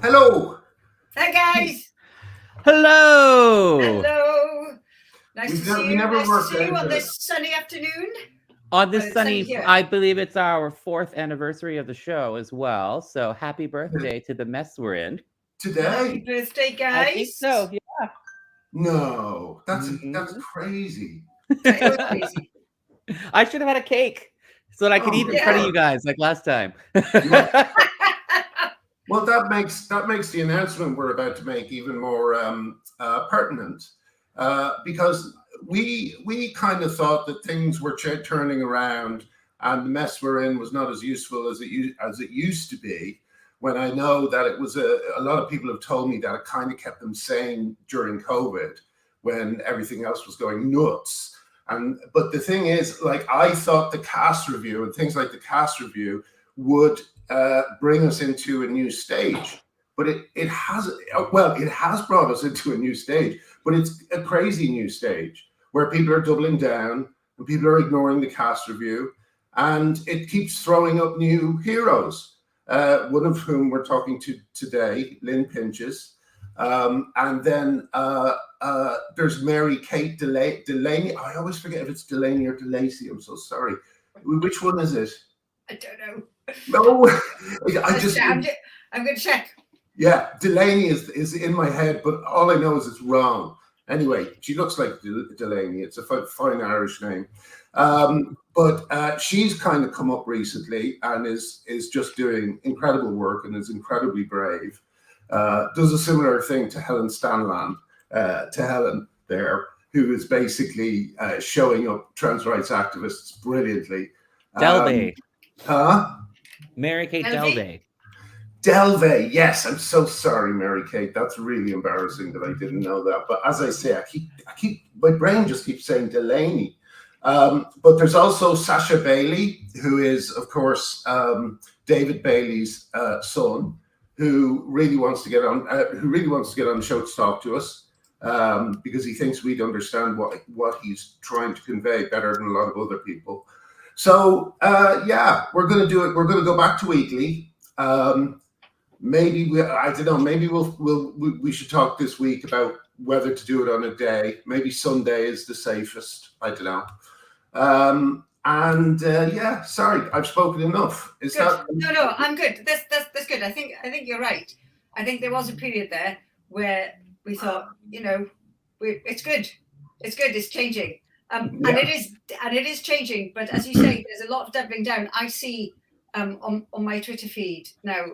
Hello. Hi guys. Hello. Hello. Nice to see you. Never nice worked to see you out on that- this sunny afternoon. On this Well, it's sunny sunny, here. I believe it's our 4th anniversary of the show as well. So happy birthday to the mess we're in. Today? Happy birthday, guys. I think so. Yeah. No, that's Mhm. crazy. It was crazy. I should have had a cake so that I could Oh, eat in yeah. front of you guys like last time. Well, that makes the announcement we're about to make even more pertinent, because we kind of thought that things were turning around and the mess we're in was not as useful as it used to be. When I know that it was a lot of people have told me that it kind of kept them sane during COVID when everything else was going nuts. But the thing is, like, I thought the cast review and things like the cast review would bring us into a new stage, but it has brought us into a new stage, but it's a crazy new stage where people are doubling down and people are ignoring the cast review, and it keeps throwing up new heroes. One of whom we're talking to today, Lynne Pinches, and then there's Mary Kate Delaney. I always forget if it's Delaney or DeLacy. I'm so sorry. Which one is it? I don't know. No, I'm going to check. Yeah, Delaney is in my head, but all I know is it's wrong. Anyway, she looks like Delaney. It's a fine Irish name. But she's kind of come up recently and is just doing incredible work and is incredibly brave. Does a similar thing to Helen Stanland, to Helen there, who is basically showing up trans rights activists brilliantly. Delvey. Mary Kate Delvey. Delvey, yes. I'm so sorry, Mary Kate. That's really embarrassing that I didn't know that. But as I say, I keep my brain just keeps saying Delaney. But there's also Sasha Bailey, who is, of course, David Bailey's son, who really wants to get on. Who really wants to get on the show to talk to us, because he thinks we'd understand what he's trying to convey better than a lot of other people. So yeah, we're going to do it. We're going to go back to weekly. Maybe I don't know. Maybe we should talk this week about whether to do it on a day. Maybe Sunday is the safest. I don't know. Yeah, sorry, I've spoken enough. Is good. that No, I'm good. That's good. I think you're right. I think there was a period there where we thought, it's good. It's good. It's changing. And it is changing. But as you say, there's a lot of doubling down. I see on my Twitter feed now,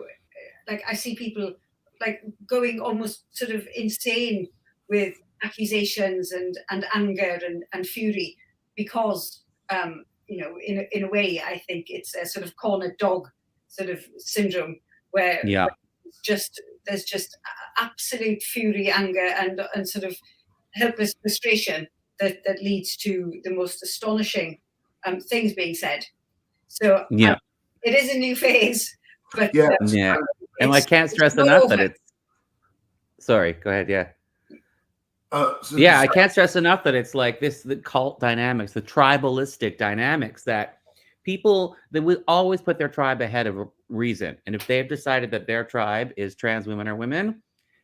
like I see people like going almost sort of insane with accusations and anger and fury because in a way I think it's a sort of cornered dog sort of syndrome where there's just absolute fury, anger and sort of helpless frustration that leads to the most astonishing things being said. So it is a new phase, but and I can't stress enough that it's. Sorry, go ahead. Yeah. I can't stress enough that it's like the cult dynamics, the tribalistic dynamics that people that will always put their tribe ahead of reason. And if they've decided that their tribe is trans women or women,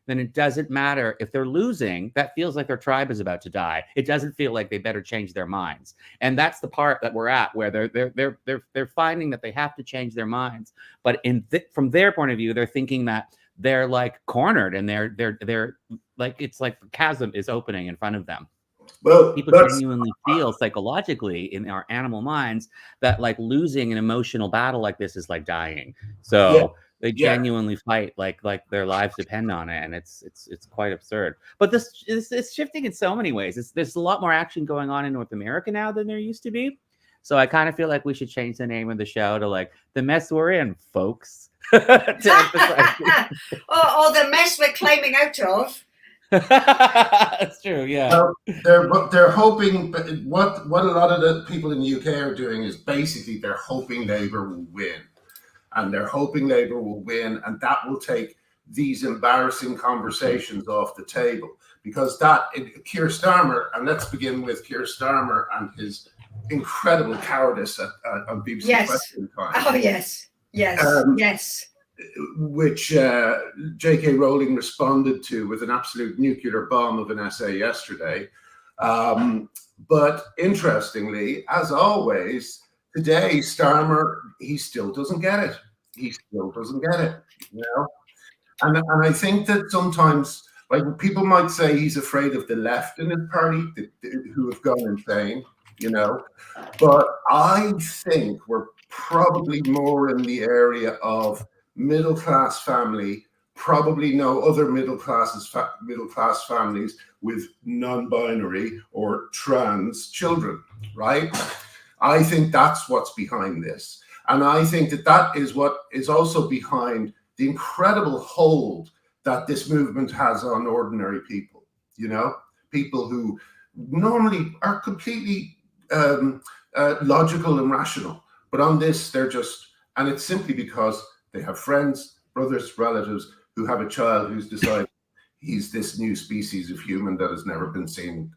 then it doesn't matter if they're losing. That feels like their tribe is about to die. It doesn't feel like they better change their minds. And that's the part that we're at, where they're finding that they have to change their minds. But from their point of view, they're thinking that they're like cornered and they're like, it's like the chasm is opening in front of them. Well, people genuinely feel psychologically in our animal minds that like losing an emotional battle like this is like dying. So they genuinely fight like their lives depend on it, and it's quite absurd. But this is shifting in so many ways. There's a lot more action going on in North America now than there used to be. So I kind of feel like we should change the name of the show to like The Mess We're In, folks. Or the mess we're climbing out of. That's true. Yeah. They're hoping. But what a lot of the people in the UK are doing is basically they're hoping Labour will win. And they're hoping Labour will win, and that will take these embarrassing conversations off the table. Because Keir Starmer, and let's begin with Keir Starmer and his incredible cowardice on BBC Question Time. Oh, yes. which J.K. Rowling responded to with an absolute nuclear bomb of an essay yesterday. But interestingly, as always, today, Starmer, he still doesn't get it. He still doesn't get it, you know? And I think that sometimes, like, people might say he's afraid of the left in his party who have gone insane, you know? But I think we're probably more in the area of middle-class family, probably no other middle-class families with non-binary or trans children, right? I think that's what's behind this. And I think that that is what is also behind the incredible hold that this movement has on ordinary people, you know, people who normally are completely logical and rational. But on this, they're just, and it's simply because they have friends, brothers, relatives who have a child who's decided he's this new species of human that has never been seen.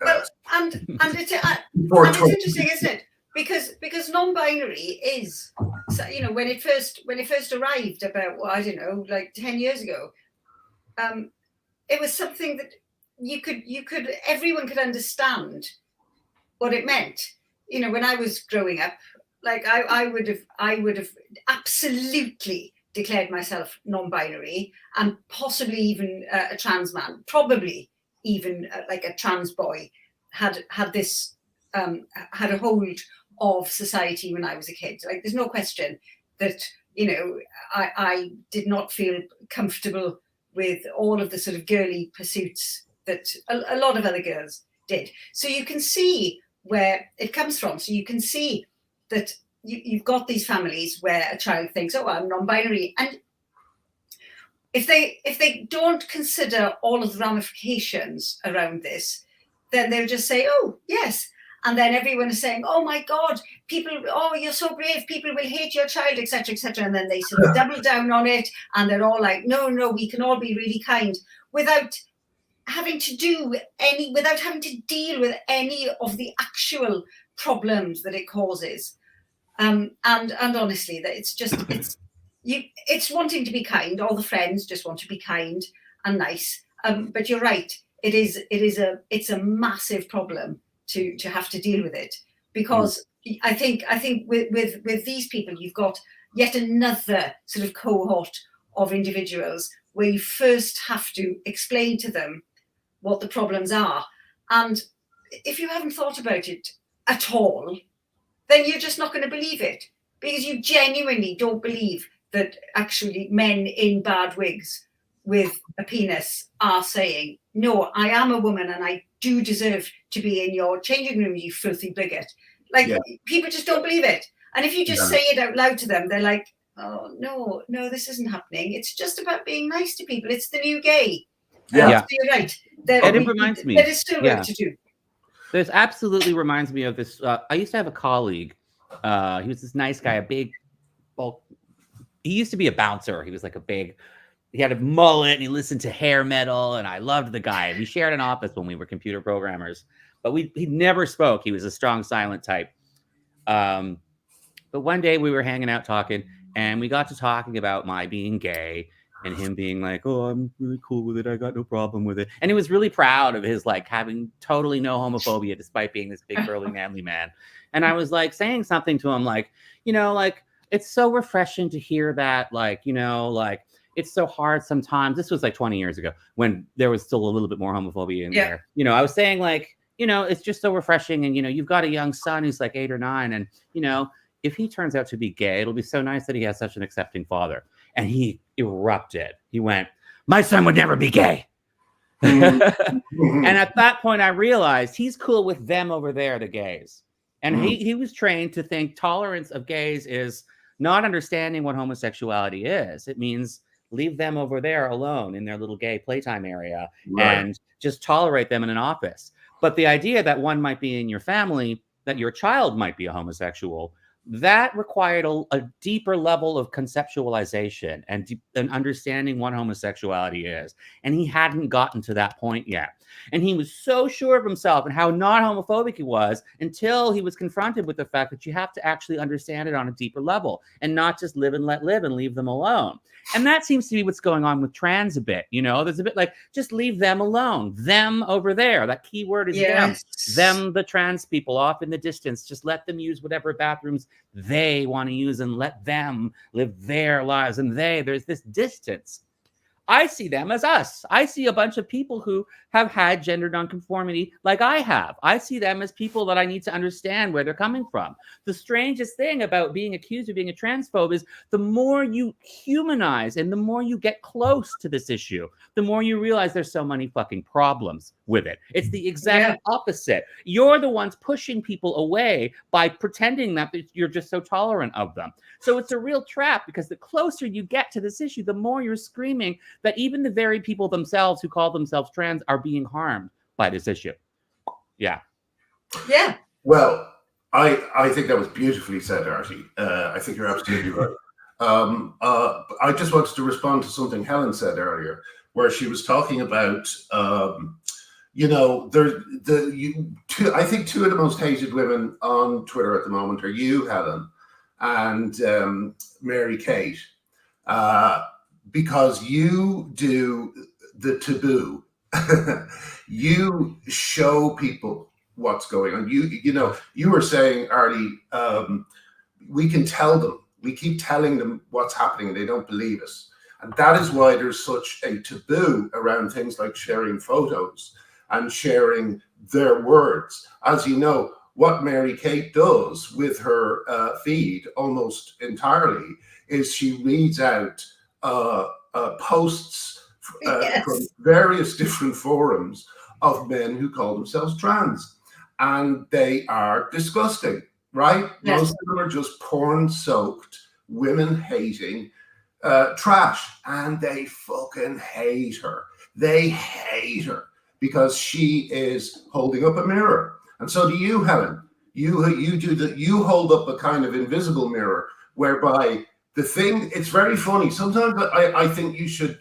And it's interesting, isn't it? Because non-binary is, you know, when it first arrived about, well, I don't know, like 10 years ago, it was something that everyone could understand what it meant. You know, when I was growing up, like I would have absolutely declared myself non-binary and possibly even a trans man, probably even like a trans boy had this had a hold of society when I was a kid. Like, there's no question that, you know, I did not feel comfortable with all of the sort of girly pursuits that a lot of other girls did. So you can see where it comes from. So you can see that you've got these families where a child thinks, oh, I'm non-binary. And if they don't consider all of the ramifications around this, then they'll just say, oh, yes. And then everyone is saying, oh, my God, people, oh, you're so brave. People will hate your child, etc., etc. And then they sort of double down on it. And they're all like, no, we can all be really kind without having to deal with any of the actual problems that it causes. And honestly, that it's wanting to be kind. All the friends just want to be kind and nice. But you're right. It's a massive problem to have to deal with it, because I think with these people, you've got yet another sort of cohort of individuals where you first have to explain to them what the problems are. And if you haven't thought about it at all, then you're just not going to believe it, because you genuinely don't believe that actually men in bad wigs with a penis are saying, no, I am a woman and I do deserve to be in your changing room, you filthy bigot. Like, people just don't believe it. And if you just say it out loud to them, they're like, oh, no, this isn't happening. It's just about being nice to people. It's the new gay. So you're right. It reminds me. There is still work to do. This absolutely reminds me of this. I used to have a colleague. He was this nice guy, he used to be a bouncer. He was like he had a mullet and he listened to hair metal, and I loved the guy. We shared an office when we were computer programmers, but he never spoke. He was a strong silent type. But one day we were hanging out talking, and we got to talking about my being gay and him being like, oh, I'm really cool with it. I got no problem with it. And he was really proud of his, like, having totally no homophobia despite being this big, burly, manly man. And I was like saying something to him, like, you know, like, it's so refreshing to hear that, like, you know, like, it's so hard sometimes. This was like 20 years ago when there was still a little bit more homophobia in there. You know, I was saying, like, you know, it's just so refreshing. And, you know, you've got a young son who's like 8 or 9. And, you know, if he turns out to be gay, it'll be so nice that he has such an accepting father. And he erupted. He went, my son would never be gay. And at that point, I realized he's cool with them over there, the gays. And he was trained to think tolerance of gays is not understanding what homosexuality is. It means leave them over there alone in their little gay playtime area and just tolerate them in an office. But the idea that one might be in your family, that your child might be a homosexual, that required a deeper level of conceptualization and understanding what homosexuality is. And he hadn't gotten to that point yet. And he was so sure of himself and how not homophobic he was until he was confronted with the fact that you have to actually understand it on a deeper level and not just live and let live and leave them alone. And that seems to be what's going on with trans a bit. You know, there's a bit like, just leave them alone. Them over there. That key word is them. Them, the trans people off in the distance. Just let them use whatever bathrooms they want to use and let them live their lives. And there's this distance. I see them as us. I see a bunch of people who have had gender nonconformity like I have. I see them as people that I need to understand where they're coming from. The strangest thing about being accused of being a transphobe is the more you humanize and the more you get close to this issue, the more you realize there's so many fucking problems with it. It's the exact opposite. You're the ones pushing people away by pretending that you're just so tolerant of them. So it's a real trap, because the closer you get to this issue, the more you're screaming that even the very people themselves who call themselves trans are being harmed by this issue. Yeah. Well, I think that was beautifully said, Artie. I think you're absolutely right. I just wanted to respond to something Helen said earlier, where she was talking about, you know, I think two of the most hated women on Twitter at the moment are you, Helen, and Mary Kate, because you do the taboo. You show people what's going on. You know, you were saying, Artie, we can tell them. We keep telling them what's happening and they don't believe us. And that is why there's such a taboo around things like sharing photos and sharing their words. As you know, what Mary Kate does with her feed almost entirely is she reads out posts from various different forums of men who call themselves trans. And they are disgusting, right? Yes. Most of them are just porn-soaked, women-hating trash. And they fucking hate her. They hate her because she is holding up a mirror. And so do you, Helen. You do that. You hold up a kind of invisible mirror whereby the thing. It's very funny. Sometimes I think you should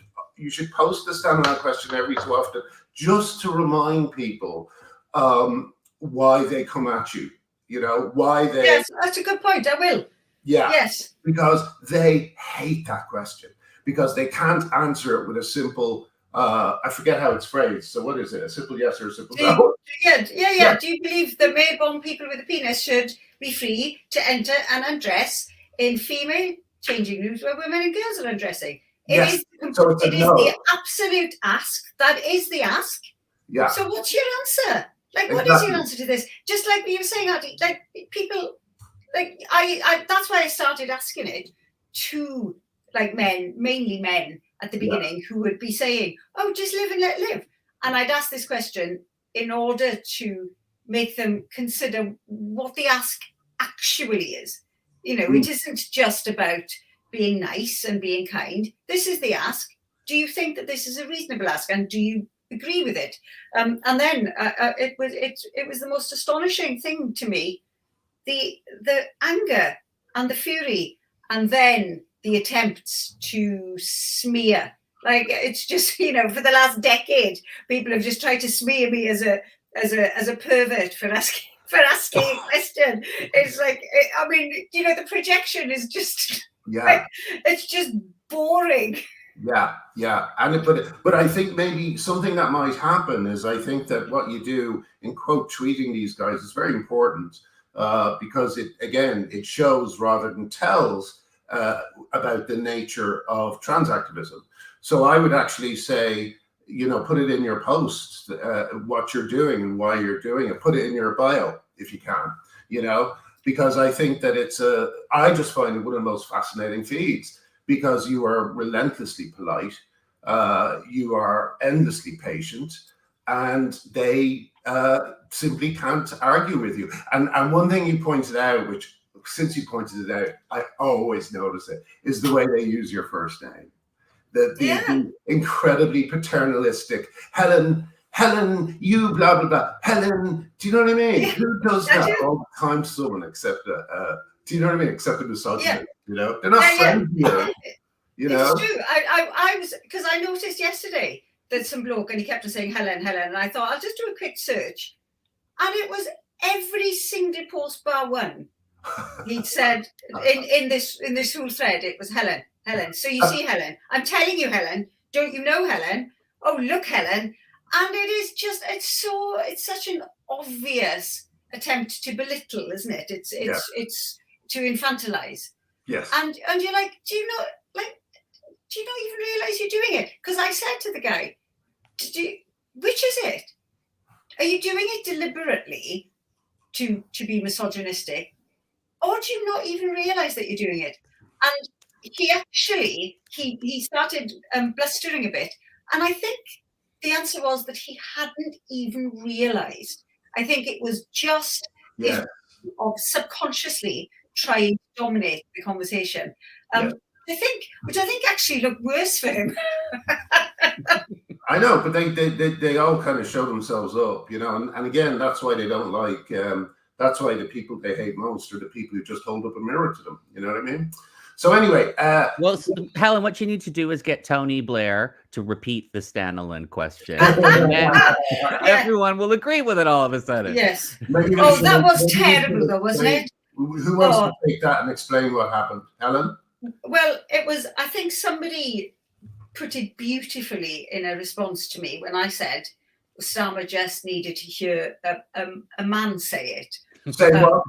post the stand around question every so often, just to remind people why they come at you. You know why they. Yes, that's a good point. I will. Yeah. Yes. Because they hate that question because they can't answer it with a simple. I forget how it's phrased. So what is it? A simple yes or a simple no? Yeah. Do you believe that male-born people with a penis should be free to enter and undress in female changing rooms where women and girls are undressing? It is the absolute ask. That is the ask. Yeah. So what's your answer? Like, what is your answer to this? Just like you were saying, Artie, like people, like I that's why I started asking it to like men, mainly men at the beginning, who would be saying, oh, just live and let live. And I'd ask this question in order to make them consider what the ask actually is. You know, it isn't just about being nice and being kind. This is the ask. Do you think that this is a reasonable ask? And do you agree with it? And then it was the most astonishing thing to me, the anger and the fury, and then the attempts to smear. Like, it's just, you know, for the last decade, people have just tried to smear me as a pervert for asking a question. It's like, I mean, you know, the projection is just like, it's just boring. Yeah. And but I think maybe something that might happen is, I think that what you do in quote tweeting these guys is very important because it shows rather than tells about the nature of trans activism. So I would actually say, you know, put it in your post, what you're doing and why you're doing it. Put it in your bio if you can, you know, because I think that I just find it one of the most fascinating feeds because you are relentlessly polite, you are endlessly patient, and they simply can't argue with you. And one thing you pointed out, which since you pointed it out, I always notice it, is the way they use your first name. The incredibly paternalistic, Helen, you blah, blah, blah. Helen, do you know what I mean? Who does that all the time to someone except Do you know what I mean? Except the misogynist, Yeah. you know, they're not friends here. You know, it's true. I was, because I noticed yesterday that some bloke, and he kept on saying Helen, and I thought I'll just do a quick search, and it was every single post bar one. He'd said in this whole thread, it was Helen. So you see Helen. I'm telling you, Helen. Don't you know Helen? Oh, look, Helen. And it is just, it's such an obvious attempt to belittle, isn't it? It's to infantilize. Yes. And you're like, do you not even realize you're doing it? Because I said to the guy, which is it? Are you doing it deliberately to be misogynistic, or do you not even realize that you're doing it? And he started blustering a bit, and I think the answer was that he hadn't even realized. I think it was just of subconsciously trying to dominate the conversation. Which I think actually looked worse for him. I know, but they all kind of show themselves up, you know, and again, that's why they don't like. That's why the people they hate most are the people who just hold up a mirror to them. You know what I mean? So anyway, well, Helen, what you need to do is get Tony Blair to repeat the Stanley question, and then everyone will agree with it all of a sudden. Yes. Oh, that was terrible, though, wasn't it? Who wants to take that and explain what happened, Helen? Well, it was. I think somebody put it beautifully in a response to me when I said Starmer just needed to hear a man say it. Say what?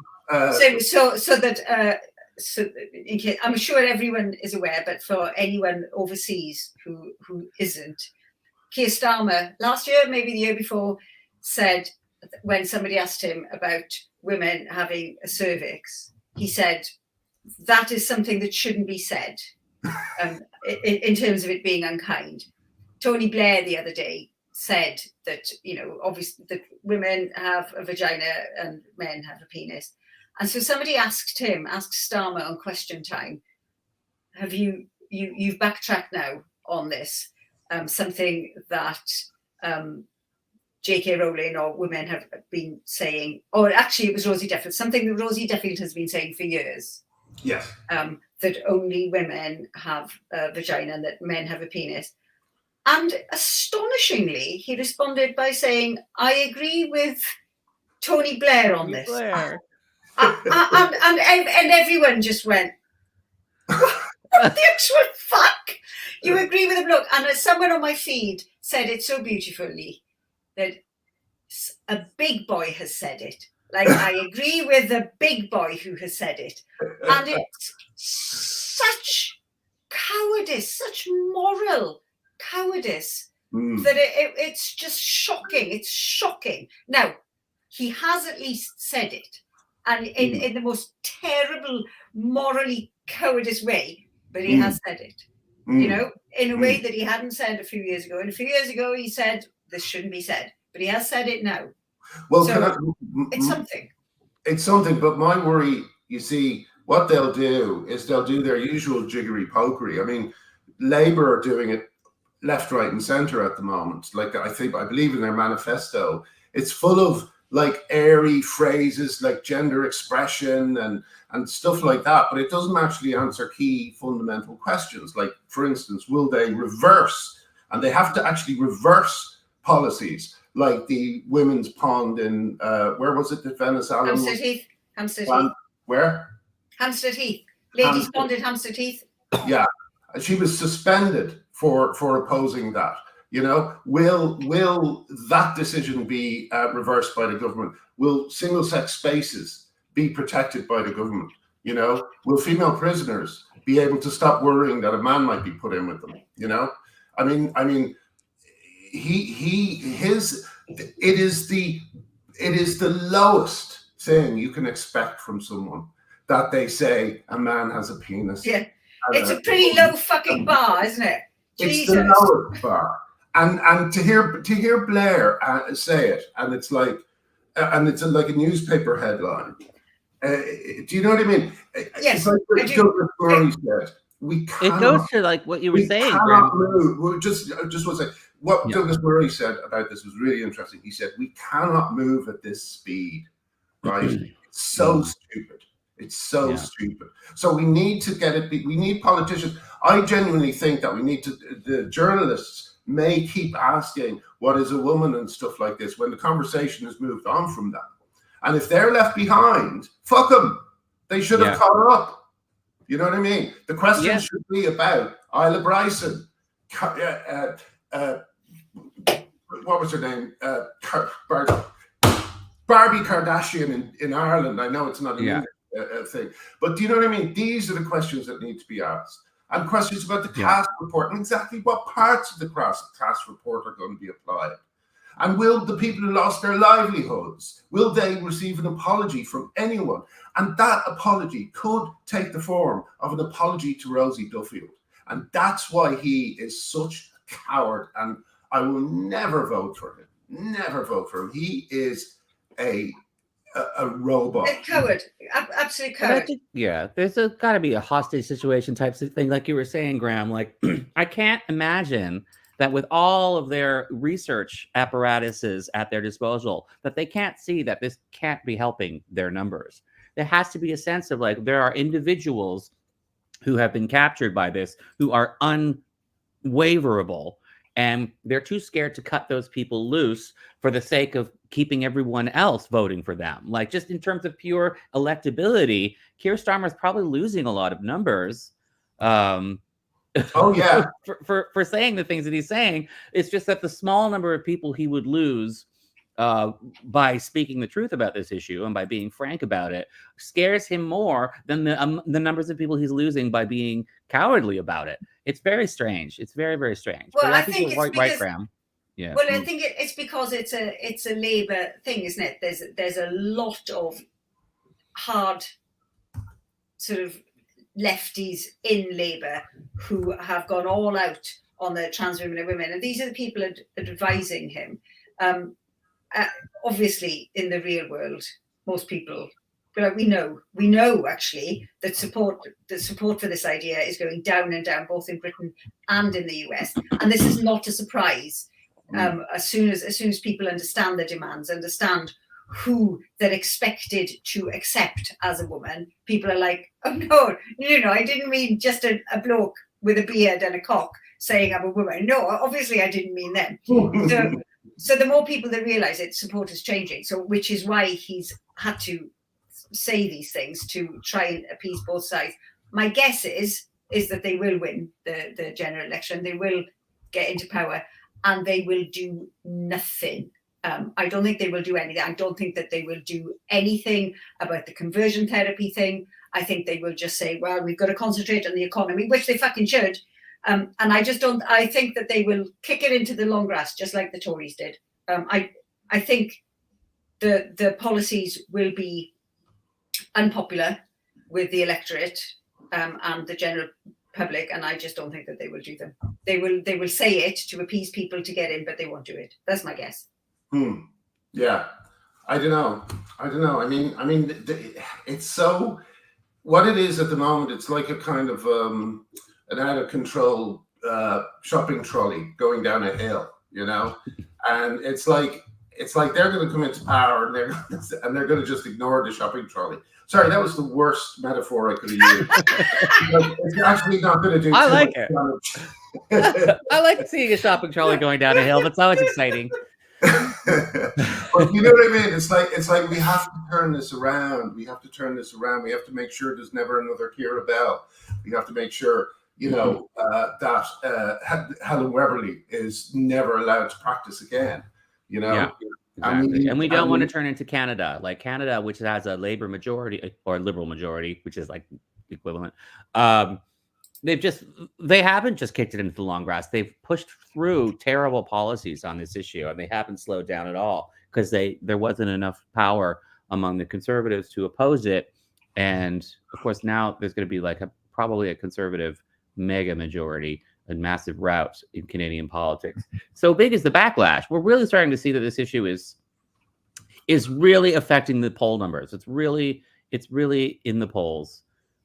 So in case, I'm sure everyone is aware, but for anyone overseas who isn't, Keir Starmer last year, maybe the year before, said when somebody asked him about women having a cervix, he said that is something that shouldn't be said in terms of it being unkind. Tony Blair the other day said that, you know, obviously that women have a vagina and men have a penis. And so somebody asked Starmer on Question Time, have you've backtracked now on this, something that J.K. Rowling or women have been saying, or actually it was Rosie Duffield, something that Rosie Duffield has been saying for years. Yes. That only women have a vagina and that men have a penis. And astonishingly, he responded by saying, I agree with Tony Blair on this. Blair. And everyone just went, what the actual fuck? You agree with him? Look, and someone on my feed said it so beautifully that a big boy has said it. Like, I agree with the big boy who has said it. And it's such cowardice, such moral cowardice, that it's just shocking. It's shocking. Now, he has at least said it. And in the most terrible, morally cowardice way, but he has said it, you know, in a way that he hadn't said a few years ago. And a few years ago, he said, this shouldn't be said, but he has said it now. Well, so it's something. It's something, but my worry, you see, what they'll do is they'll do their usual jiggery pokery. I mean, Labour are doing it left, right, and centre at the moment. Like, I believe in their manifesto, it's full of like airy phrases like gender expression and stuff like that, but it doesn't actually answer key fundamental questions. Like, for instance, will they reverse? And they have to actually reverse policies like the women's pond in where was it that Venice Allen Hampstead Heath. Hampstead Heath. Where? Hampstead Heath. Ladies' pond in Hampstead Heath. Yeah, she was suspended for opposing that. You know, will that decision be reversed by the government? Will single-sex spaces be protected by the government? You know, will female prisoners be able to stop worrying that a man might be put in with them? You know, I mean, it is the lowest thing you can expect from someone that they say a man has a penis. Yeah, it's a pretty low fucking bar, isn't it? It's the lowest bar. And to hear Blair say it, and it's like, and it's like a newspaper headline. Do you know what I mean? Yes, like Douglas Murray said, we cannot. It goes to like what you were saying. Cannot move. We're just want to say what Douglas Murray said about this was really interesting. He said we cannot move at this speed, right? It's so stupid. It's so stupid. So we need to get it. We need politicians. I genuinely think that we need to. The journalists may keep asking, "What is a woman?" and stuff like this when the conversation has moved on from that. And if they're left behind, fuck them. They should have caught up. You know what I mean? The question should be about Isla Bryson. What was her name? Barbie Kardashian in Ireland. I know it's not a thing, but do you know what I mean? These are the questions that need to be asked, and questions about the class report and exactly what parts of the class report are going to be applied. And will the people who lost their livelihoods, will they receive an apology from anyone? And that apology could take the form of an apology to Rosie Duffield. And that's why he is such a coward. And I will never vote for him. Never vote for him. He is a robot. A coward. Absolute coward. There's got to be a hostage situation type of thing. Like you were saying, Graham, like I can't imagine that with all of their research apparatuses at their disposal, that they can't see that this can't be helping their numbers. There has to be a sense of like, there are individuals who have been captured by this, who are unwaverable, and they're too scared to cut those people loose for the sake of keeping everyone else voting for them. Like just in terms of pure electability, Keir Starmer's probably losing a lot of numbers. For saying the things that he's saying. It's just that the small number of people he would lose by speaking the truth about this issue and by being frank about it scares him more than the numbers of people he's losing by being cowardly about it. It's very strange. It's very, very strange. Well, but I think it's right, Graham. Yeah. Well, I think it's because it's a Labour thing, isn't it? There's a lot of hard sort of lefties in Labour who have gone all out on the trans women and women, and these are the people advising him. Obviously, in the real world, most people, but we know actually that support for this idea is going down and down, both in Britain and in the US, and this is not a surprise. As soon as people understand the demands, understand who they're expected to accept as a woman, people are like, oh no, I didn't mean just a bloke with a beard and a cock saying I'm a woman. No, obviously I didn't mean them. So the more people that realize it, support is changing. So which is why he's had to say these things to try and appease both sides. My guess is that they will win the general election. They will get into power and they will do nothing. I don't think they will do anything. I don't think that they will do anything about the conversion therapy thing. I think they will just say, well, we've got to concentrate on the economy, which they fucking should. And I think that they will kick it into the long grass, just like the Tories did. I think the policies will be unpopular with the electorate and the general public, and I just don't think that they will do them. They will say it to appease people to get in, but they won't do it. That's my guess. Yeah, I don't know. I mean, it's so what it is at the moment. It's like a kind of an out of control shopping trolley going down a hill, and it's like they're going to come into power and they're going to just ignore the shopping trolley. Sorry, that was the worst metaphor I could have used. It's actually not going to do. I like it. I like seeing a shopping trolley going down a hill. That's always exciting. But you know what I mean? It's like we have to turn this around. We have to make sure there's never another Keira Bell. We have to make sure, that Helen Weberly is never allowed to practice again. Yeah, exactly. And we don't want to turn into Canada, like Canada, which has a Labour majority or Liberal majority, which is like equivalent. They haven't just kicked it into the long grass. They've pushed through terrible policies on this issue, and they haven't slowed down at all because there wasn't enough power among the Conservatives to oppose it. And of course, now there's going to be like probably a Conservative mega majority, a massive rout in Canadian politics. So big is the backlash. We're really starting to see that this issue is really affecting the poll numbers. It's really in the polls.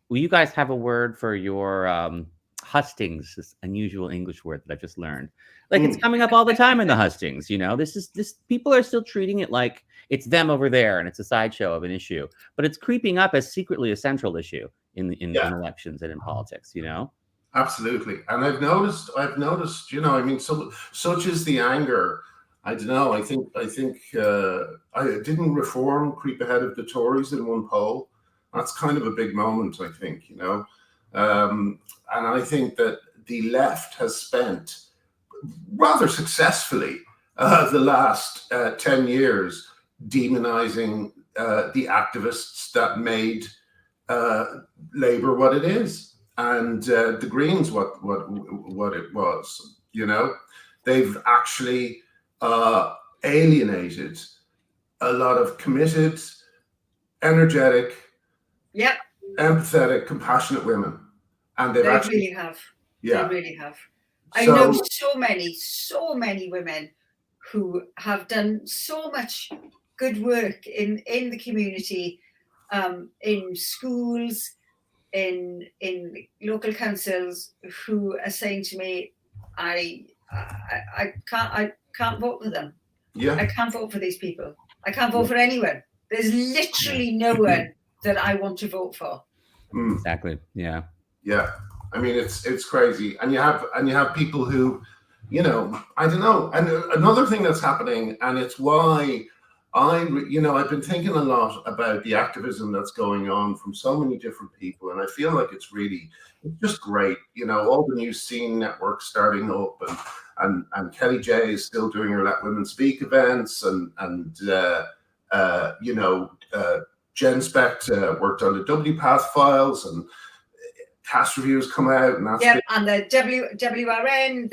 Will you guys have a word for your hustings, this unusual English word that I just learned. Like it's coming up all the time in the hustings, you know. This people are still treating it like it's them over there and it's a sideshow of an issue, but it's creeping up as secretly a central issue in elections and in politics, you know. Absolutely. And I've noticed, you know, I mean, so such is the anger. I don't know. I think I didn't Reform creep ahead of the Tories in one poll. That's kind of a big moment, I think, you know. And I think that the left has spent rather successfully the last 10 years demonizing the activists that made Labour what it is, and the Greens what it was. You know, they've actually alienated a lot of committed, energetic, empathetic, compassionate women, and they really have. Yeah, they really have. I know so many women who have done so much good work in the community, in schools, in local councils, who are saying to me, I can't vote for them. Yeah, I can't vote for these people. I can't vote for anyone. There's literally no one that I want to vote for. Exactly. Yeah. Yeah. I mean, it's crazy, and you have people who, you know, I don't know. And another thing that's happening, and it's why I've been thinking a lot about the activism that's going on from so many different people, and I feel like it's just great. You know, all the new scene networks starting up, and Kelly J is still doing her Let Women Speak events, and Jen Specht worked on the WPATH files, and cast reviews come out, and that's and the WRN.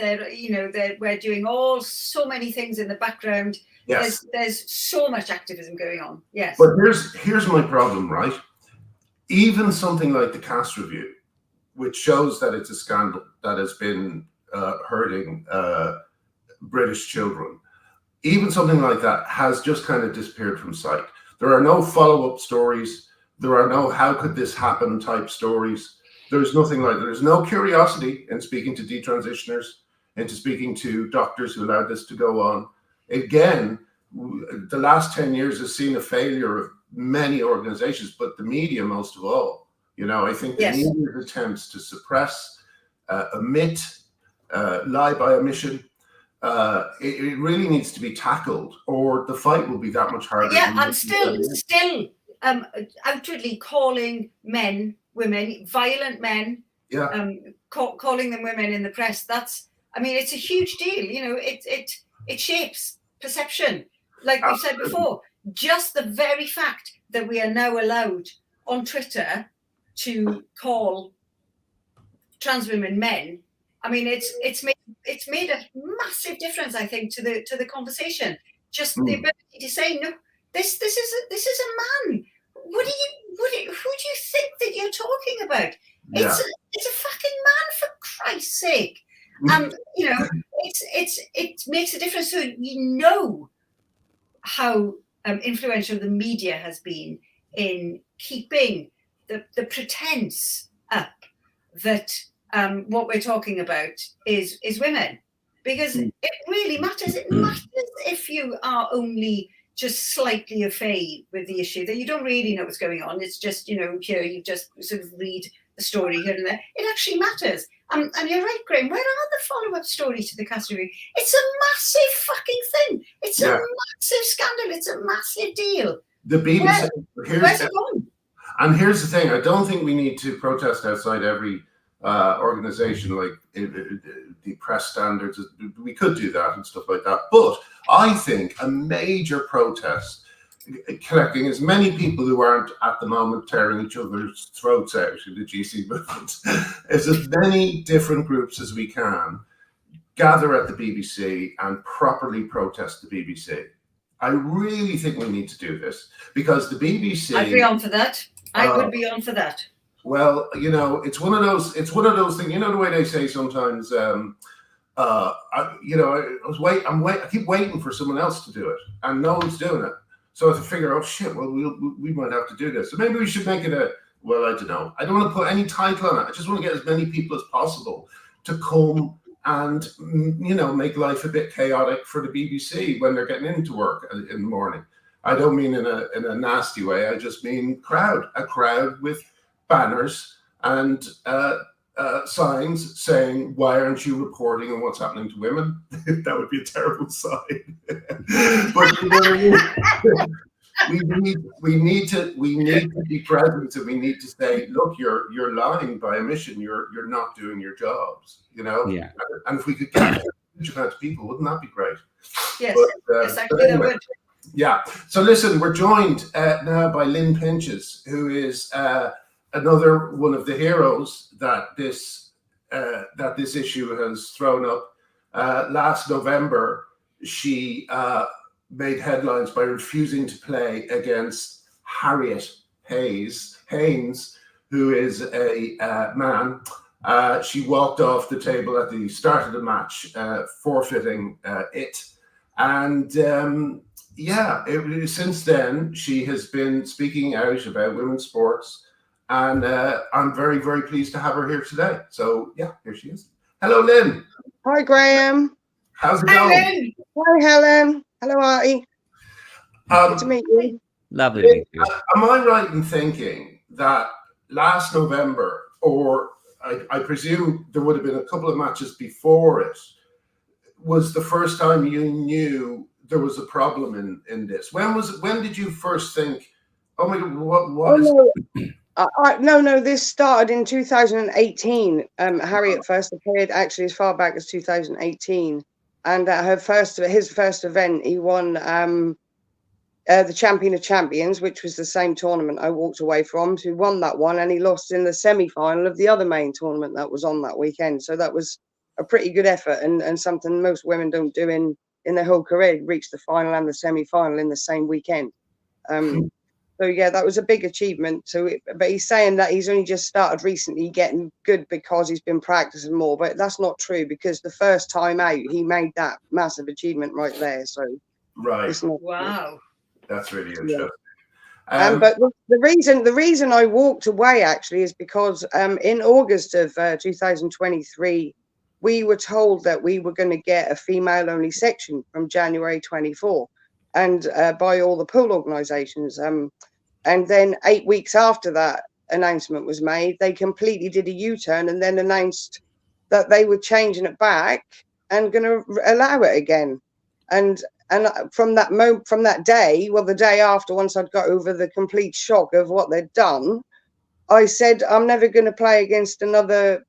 We're doing so many things in the background. Yes, there's so much activism going on. Yes, but here's my problem, right? Even something like the cast review, which shows that it's a scandal that has been hurting British children, even something like that has just kind of disappeared from sight. There are no follow-up stories. There are no "how could this happen" type stories. There's nothing like that. There's no curiosity in speaking to detransitioners, into speaking to doctors who allowed this to go on. Again, the last 10 years has seen a failure of many organizations, but the media most of all. You know, I think the media's attempts to suppress, omit, lie by omission, it really needs to be tackled, or the fight will be that much harder. Yeah, and still outwardly calling men, women, violent men, calling them women in the press. It's a huge deal. You know, it shapes perception. Like we said before, just the very fact that we are now allowed on Twitter to call trans women men. I mean, it's made a massive difference, I think, to the conversation. Just the ability to say, no, this is a man. Who do you think that you're talking about? Yeah. It's a fucking man, for Christ's sake. You know, it makes a difference. So you know how influential the media has been in keeping the pretense up that what we're talking about is women, because it really matters. It matters if you are only just slightly au fait with the issue, that you don't really know what's going on. It's just, you know, here you just sort of read the story here and there. It actually matters. And you're right, Graham. Where are the follow-up stories to the cast review? It's a massive fucking thing. It's a massive scandal. It's a massive deal. The BBC. Where's it going? And here's the thing. I don't think we need to protest outside every organization, like the press standards. We could do that and stuff like that. But I think a major protest, collecting as many people who aren't at the moment tearing each other's throats out in the GC movement, as many different groups as we can, gather at the BBC and properly protest the BBC. I really think we need to do this, because the BBC... I'd be on for that. I would be on for that. Well, you know, it's one of those things, you know, the way they say sometimes, I keep waiting for someone else to do it, and no one's doing it. So I have to figure, oh shit, well, we might have to do this. So maybe we should make it well, I don't know. I don't want to put any title on it. I just want to get as many people as possible to come and, make life a bit chaotic for the BBC when they're getting into work in the morning. I don't mean in a nasty way. I just mean a crowd with banners and signs saying, "Why aren't you reporting on what's happening to women?" That would be a terrible sign. But you know what I mean? we need to be present, and we need to say, "Look, you're lying by omission. You're not doing your jobs." Yeah. And if we could get a huge amount of people, wouldn't that be great? Yes, but actually, anyway, that would. Yeah. So listen, we're joined now by Lynne Pinches, who is another one of the heroes that this issue has thrown up. Last November, she made headlines by refusing to play against Harriet Haynes, who is a man. She walked off the table at the start of the match, forfeiting it. And since then, she has been speaking out about women's sports. And I'm very, very pleased to have her here today. So, yeah, here she is. Hello, Lynne. Hi, Graham. How's it Hi, going? Lynne. Hi, Helen. Hello, Artie. Good to meet you. Lovely to meet you. Am I right in thinking that last November, or I presume there would have been a couple of matches before it, was the first time you knew there was a problem in this? When did you first think, oh my God, what is No, this started in 2018. Harriet first appeared actually as far back as 2018. And at his first event, he won the Champion of Champions, which was the same tournament I walked away from. So he won that one, and he lost in the semi-final of the other main tournament that was on that weekend. So that was a pretty good effort, and something most women don't do in their whole career, reach the final and the semi-final in the same weekend. So yeah, that was a big achievement. But he's saying that he's only just started recently getting good because he's been practicing more. But that's not true, because the first time out he made that massive achievement right there. So right? It's not wow, true. That's really interesting. Yeah. But the reason I walked away actually is because in August of 2023, we were told that we were going to get a female-only section from January 24, and by all the pool organisations. And then 8 weeks after that announcement was made, they completely did a U-turn and then announced that they were changing it back and going to allow it again. And from that day, well, the day after, once I'd got over the complete shock of what they'd done, I said, I'm never going to play against another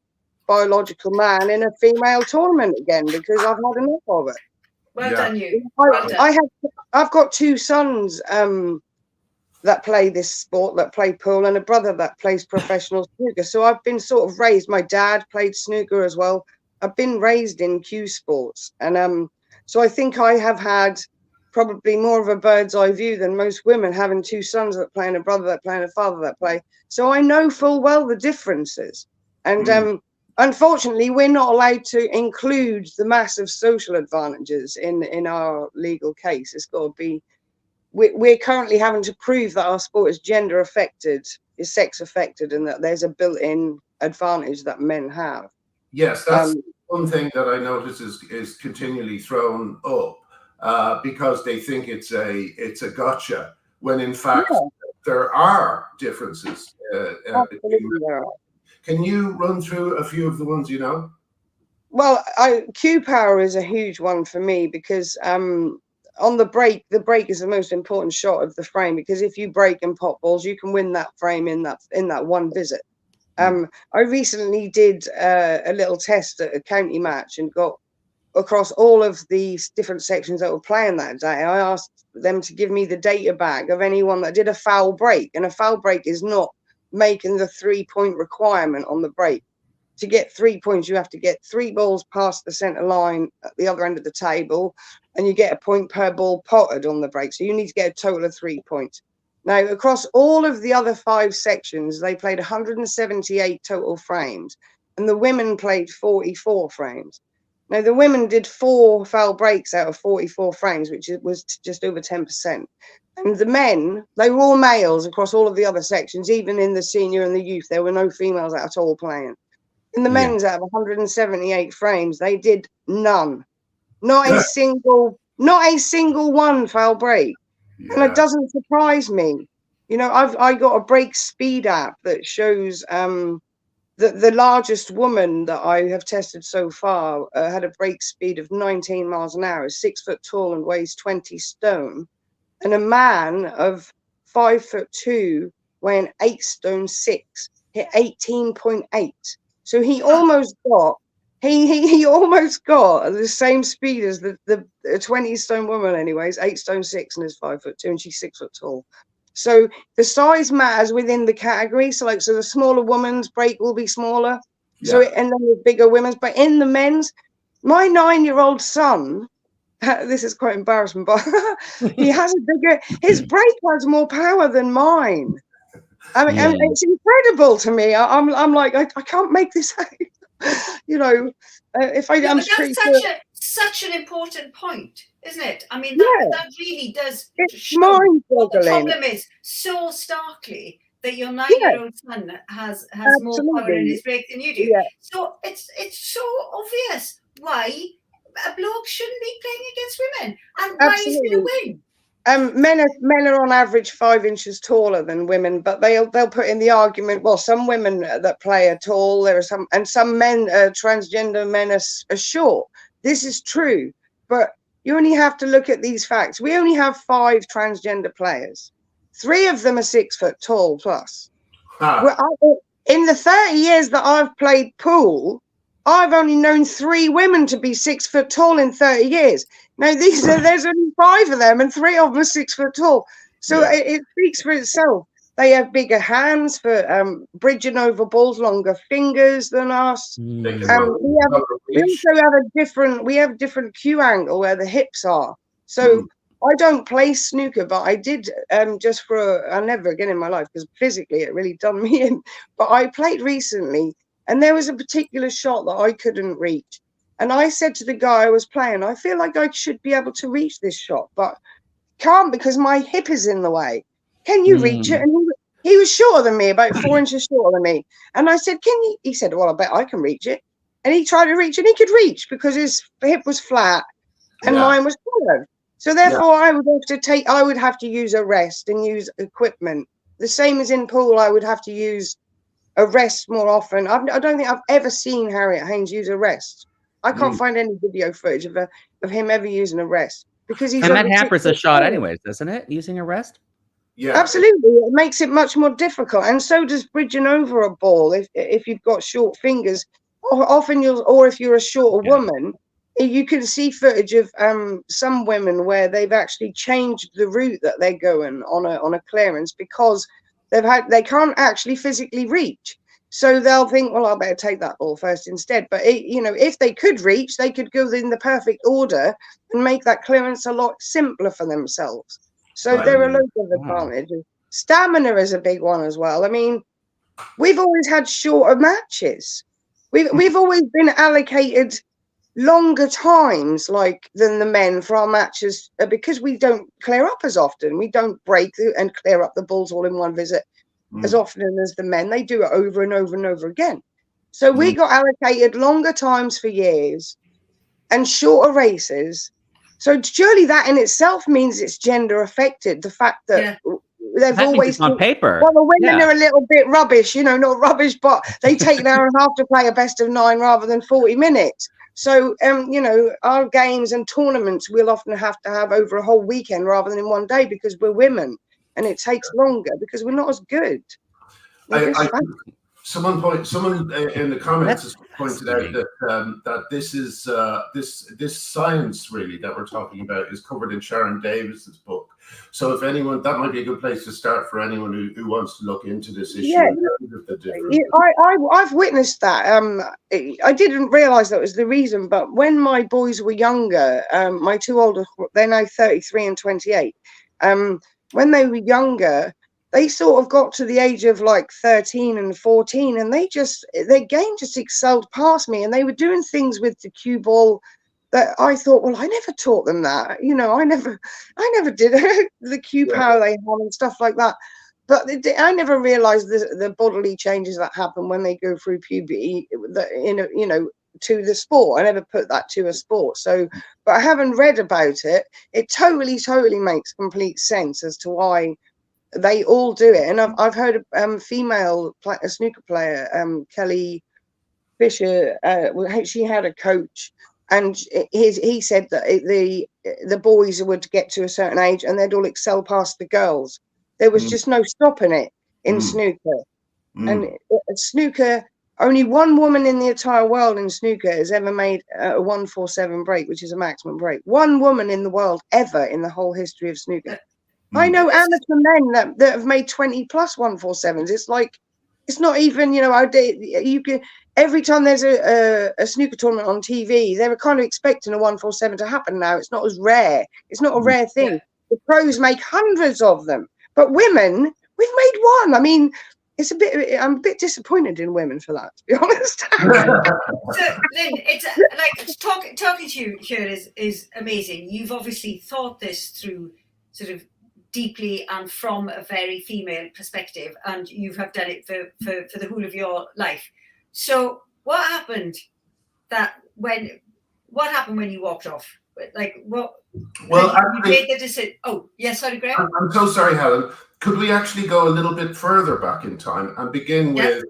biological man in a female tournament again, because I've had enough of it. Well done, you. I've got two sons that play this sport, that play pool, and a brother that plays professional snooker. So I've been sort of raised. My dad played snooker as well. I've been raised in cue sports, and so I think I have had probably more of a bird's eye view than most women, having two sons that play and a brother that play and a father that play. So I know full well the differences. And unfortunately, we're not allowed to include the massive social advantages in our legal case. It's got to be. We're currently having to prove that our sport is gender affected, is sex affected, and that there's a built-in advantage that men have. Yes, that's one thing that I notice is continually thrown up because they think it's a gotcha, when in fact there are differences. Absolutely there are. Can you run through a few of the ones you know? Well, cue power is a huge one for me, because on the break is the most important shot of the frame, because if you break and pop balls, you can win that frame in that one visit. I recently did a little test at a county match and got across all of these different sections that were playing that day. I asked them to give me the data back of anyone that did a foul break, and a foul break is not making the 3-point requirement on the break. To get 3 points, you have to get 3 balls past the centre line at the other end of the table, and you get a point per ball potted on the break. So you need to get a total of 3 points. Now, across all of the other 5 sections, they played 178 total frames, and the women played 44 frames. Now, the women did 4 foul breaks out of 44 frames, which was just over 10%. And the men, they were all males across all of the other sections. Even in the senior and the youth, there were no females at all playing. In the men's, out of 178 frames, they did none. Not a single one foul break. And it doesn't surprise me. You know, I got a break speed app that shows the largest woman that I have tested so far had a break speed of 19 miles an hour, is 6 foot tall and weighs 20 stone. And a man of 5'2", weighing 8 stone 6, hit 18.8. So he almost got he almost got the same speed as the 20 stone woman, anyways, 8 stone 6 and is 5'2", and she's 6 foot tall. So the size matters within the category. So the smaller woman's break will be smaller. Yeah. So and then the bigger women's, but in the men's, my 9-year-old son, this is quite embarrassing, but he has his break has more power than mine. I mean, and it's incredible to me. I'm like, I can't make this out. You know, if I am such an important point, isn't it? I mean, that really does show what the problem is so starkly, that your 9-year-old son has more power in his break than you do. Yeah. So it's so obvious why a bloke shouldn't be playing against women, and why he's going to win. Men are on average 5 inches taller than women, but they'll put in the argument, well, some women that play are tall, there are some men, transgender men are short. This is true, but you only have to look at these facts. We only have 5 transgender players. 3 of them are 6 foot tall plus. In the 30 years that I've played pool, I've only known 3 women to be 6 foot tall in 30 years. Now there's only 5 of them, and 3 of them are 6 foot tall. So it speaks for itself. They have bigger hands for bridging over balls, longer fingers than us. We also have a different cue angle where the hips are. So I don't play snooker, but I did just for never again in my life, because physically it really done me in. But I played recently, and there was a particular shot that I couldn't reach. And I said to the guy I was playing, I feel like I should be able to reach this shot, but can't because my hip is in the way. Can you reach it? And he was shorter than me, about 4 inches shorter than me. And I said, can you? He said, well, I bet I can reach it. And he tried to reach, and he could reach because his hip was flat and mine was curved. So therefore I would have to use a rest and use equipment. The same as in pool, I would have to use a rest more often. I don't think I've ever seen Harriet Haynes use a rest. I can't find any video footage of him ever using a rest, because he's. And that hampers a shot anyways, doesn't it? Using a rest. Yeah, absolutely. It makes it much more difficult, and so does bridging over a ball. If you've got short fingers, often or if you're a shorter woman, you can see footage of some women where they've actually changed the route that they're going on a clearance because they can't actually physically reach. So they'll think, well, I better take that ball first instead. But if they could reach, they could go in the perfect order and make that clearance a lot simpler for themselves. So there are loads of advantages. Stamina is a big one as well. I mean, we've always had shorter matches. We've always been allocated longer times than the men for our matches, because we don't clear up as often. We don't break and clear up the balls all in one visit as often as the men. They do it over and over and over again. So we got allocated longer times for years and shorter races. So surely that in itself means it's gender affected. The fact that they've always on paper. Well, the women are a little bit rubbish, not rubbish, but they take an hour and a half to play a best of 9 rather than 40 minutes. So, our games and tournaments we'll often have to have over a whole weekend rather than in one day, because we're women, and it takes longer because we're not as good. Someone in the comments has pointed out that this is this science really that we're talking about is covered in Sharon Davis's book. So if anyone, that might be a good place to start for anyone who wants to look into this issue. Yeah, I've witnessed that. I didn't realize that was the reason, but when my boys were younger, my 2 older, they're now 33 and 28. When they were younger, they sort of got to the age of 13 and 14, and their game just excelled past me, and they were doing things with the cue ball that I thought, well, I never taught them that. You know, I never did the Q power they have and stuff like that. But I never realised the bodily changes that happen when they go through puberty, you know, to the sport. I never put that to a sport. So, but I haven't read about it. It totally makes complete sense as to why they all do it. And I've heard a female a snooker player, Kelly Fisher, she had a coach, and he said that the boys would get to a certain age and they'd all excel past the girls. There was just no stopping it in snooker. And snooker, only one woman in the entire world in snooker has ever made a 147 break, which is a maximum break. One woman in the world ever in the whole history of snooker. I know amateur men that have made 20 plus 147s. It's like, it's not even, you know, you can, every time there's a snooker tournament on TV, they're kind of expecting a 147 to happen now. It's not as rare. It's not a rare thing. Yeah. The pros make hundreds of them, but women, we've made one. I mean, I'm a bit disappointed in women for that, to be honest. So, Lynne, it's like talking to you here is amazing. You've obviously thought this through sort of deeply and from a very female perspective, and you have done it for the whole of your life. So what happened when you walked off? Like what? Well, you made the decision. Oh, yes, sorry, Greg. I'm so sorry, Helen. Could we actually go a little bit further back in time and begin with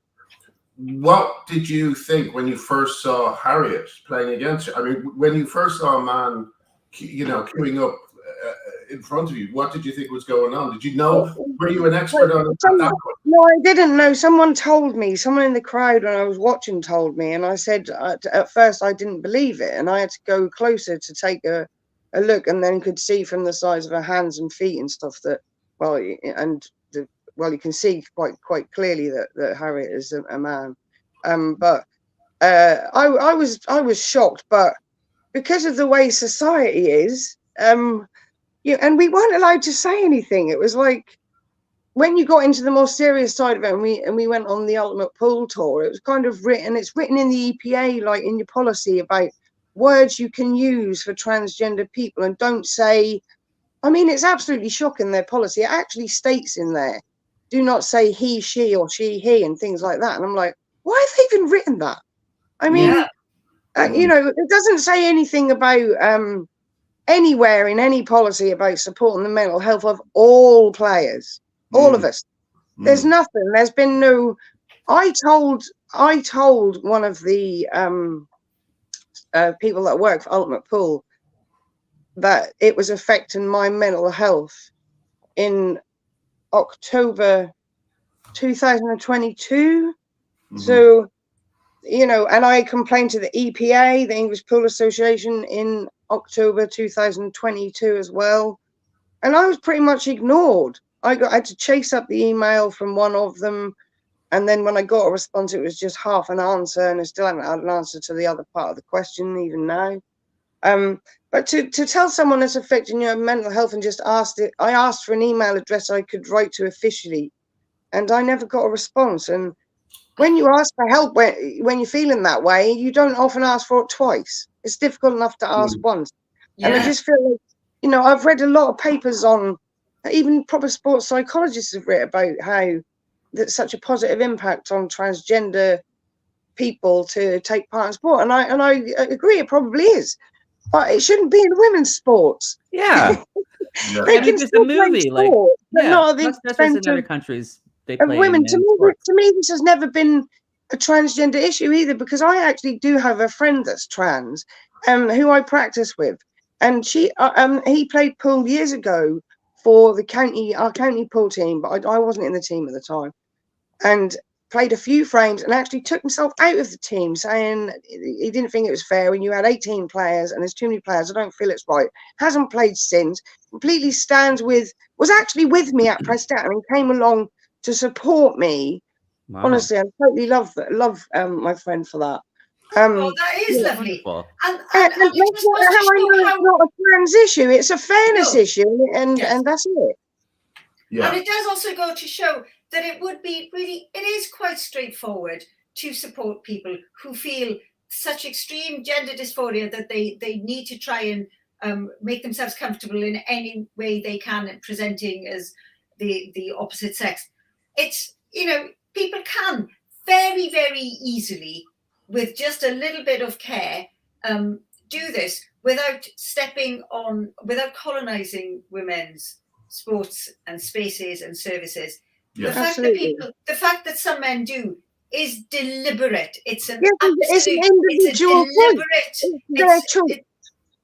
what did you think when you first saw Harriet playing against you? I mean, when you first saw a man, you know, queuing up in front of you, what did you think was going on? Did you know? Were you an expert on it at that point? No, I didn't know. Someone told me. Someone in the crowd when I was watching told me, and I said at first I didn't believe it, and I had to go closer to take a look, and then could see from the size of her hands and feet and stuff that you can see quite clearly that Harriet is a man. But I was shocked, but because of the way society is, and we weren't allowed to say anything. It was like when you got into the more serious side of it, and we went on the Ultimate Pool Tour, it was kind of written. It's written in the EPA, like in your policy, about words you can use for transgender people, and don't say. I mean, it's absolutely shocking, their policy. It actually states in there, do not say he, she, or she, he, and things like that. And I'm like, why have they even written that? I mean, you know, it doesn't say anything about anywhere in any policy about supporting the mental health of all players, all of us. There's nothing. There's been no. I told one of the people that work for Ultimate Pool that it was affecting my mental health in October 2022. So, you know, and I complained to the EPA, the English Pool Association, in October 2022 as well. And I was pretty much ignored. I had to chase up the email from one of them. And then when I got a response, it was just half an answer, and I still haven't had an answer to the other part of the question even now. But to tell someone it's affecting your mental health and just I asked for an email address I could write to officially, and I never got a response. And when you ask for help when you're feeling that way, you don't often ask for it twice. It's difficult enough to ask once. And I just feel like, you know, I've read a lot of papers on, even proper sports psychologists have written about how that's such a positive impact on transgender people to take part in sport. And I agree, it probably is. But it shouldn't be in women's sports. Yeah. They can still play movie, sport, but not at the expense in other countries. They of play women. To sports. me, this has never been a transgender issue either, because I actually do have a friend that's trans, who I practice with, and he played pool years ago for our county pool team, but I wasn't in the team at the time, and played a few frames and actually took himself out of the team, saying he didn't think it was fair when you had 18 players and there's too many players. I don't feel it's right. Hasn't played since. Completely was actually with me at Preston and came along to support me. Wow. Honestly, I totally love my friend for that. Well, that is lovely. And how I know it's not a trans issue. It's a fairness issue, and that's it. Yeah. And it does also go to show that it is quite straightforward to support people who feel such extreme gender dysphoria that they need to try and make themselves comfortable in any way they can in presenting as the opposite sex. It's, people can very, very easily, with just a little bit of care, do this without colonizing women's sports and spaces and services. Yeah. The fact that some men do is deliberate. It's an individual deliberate. It's their choice.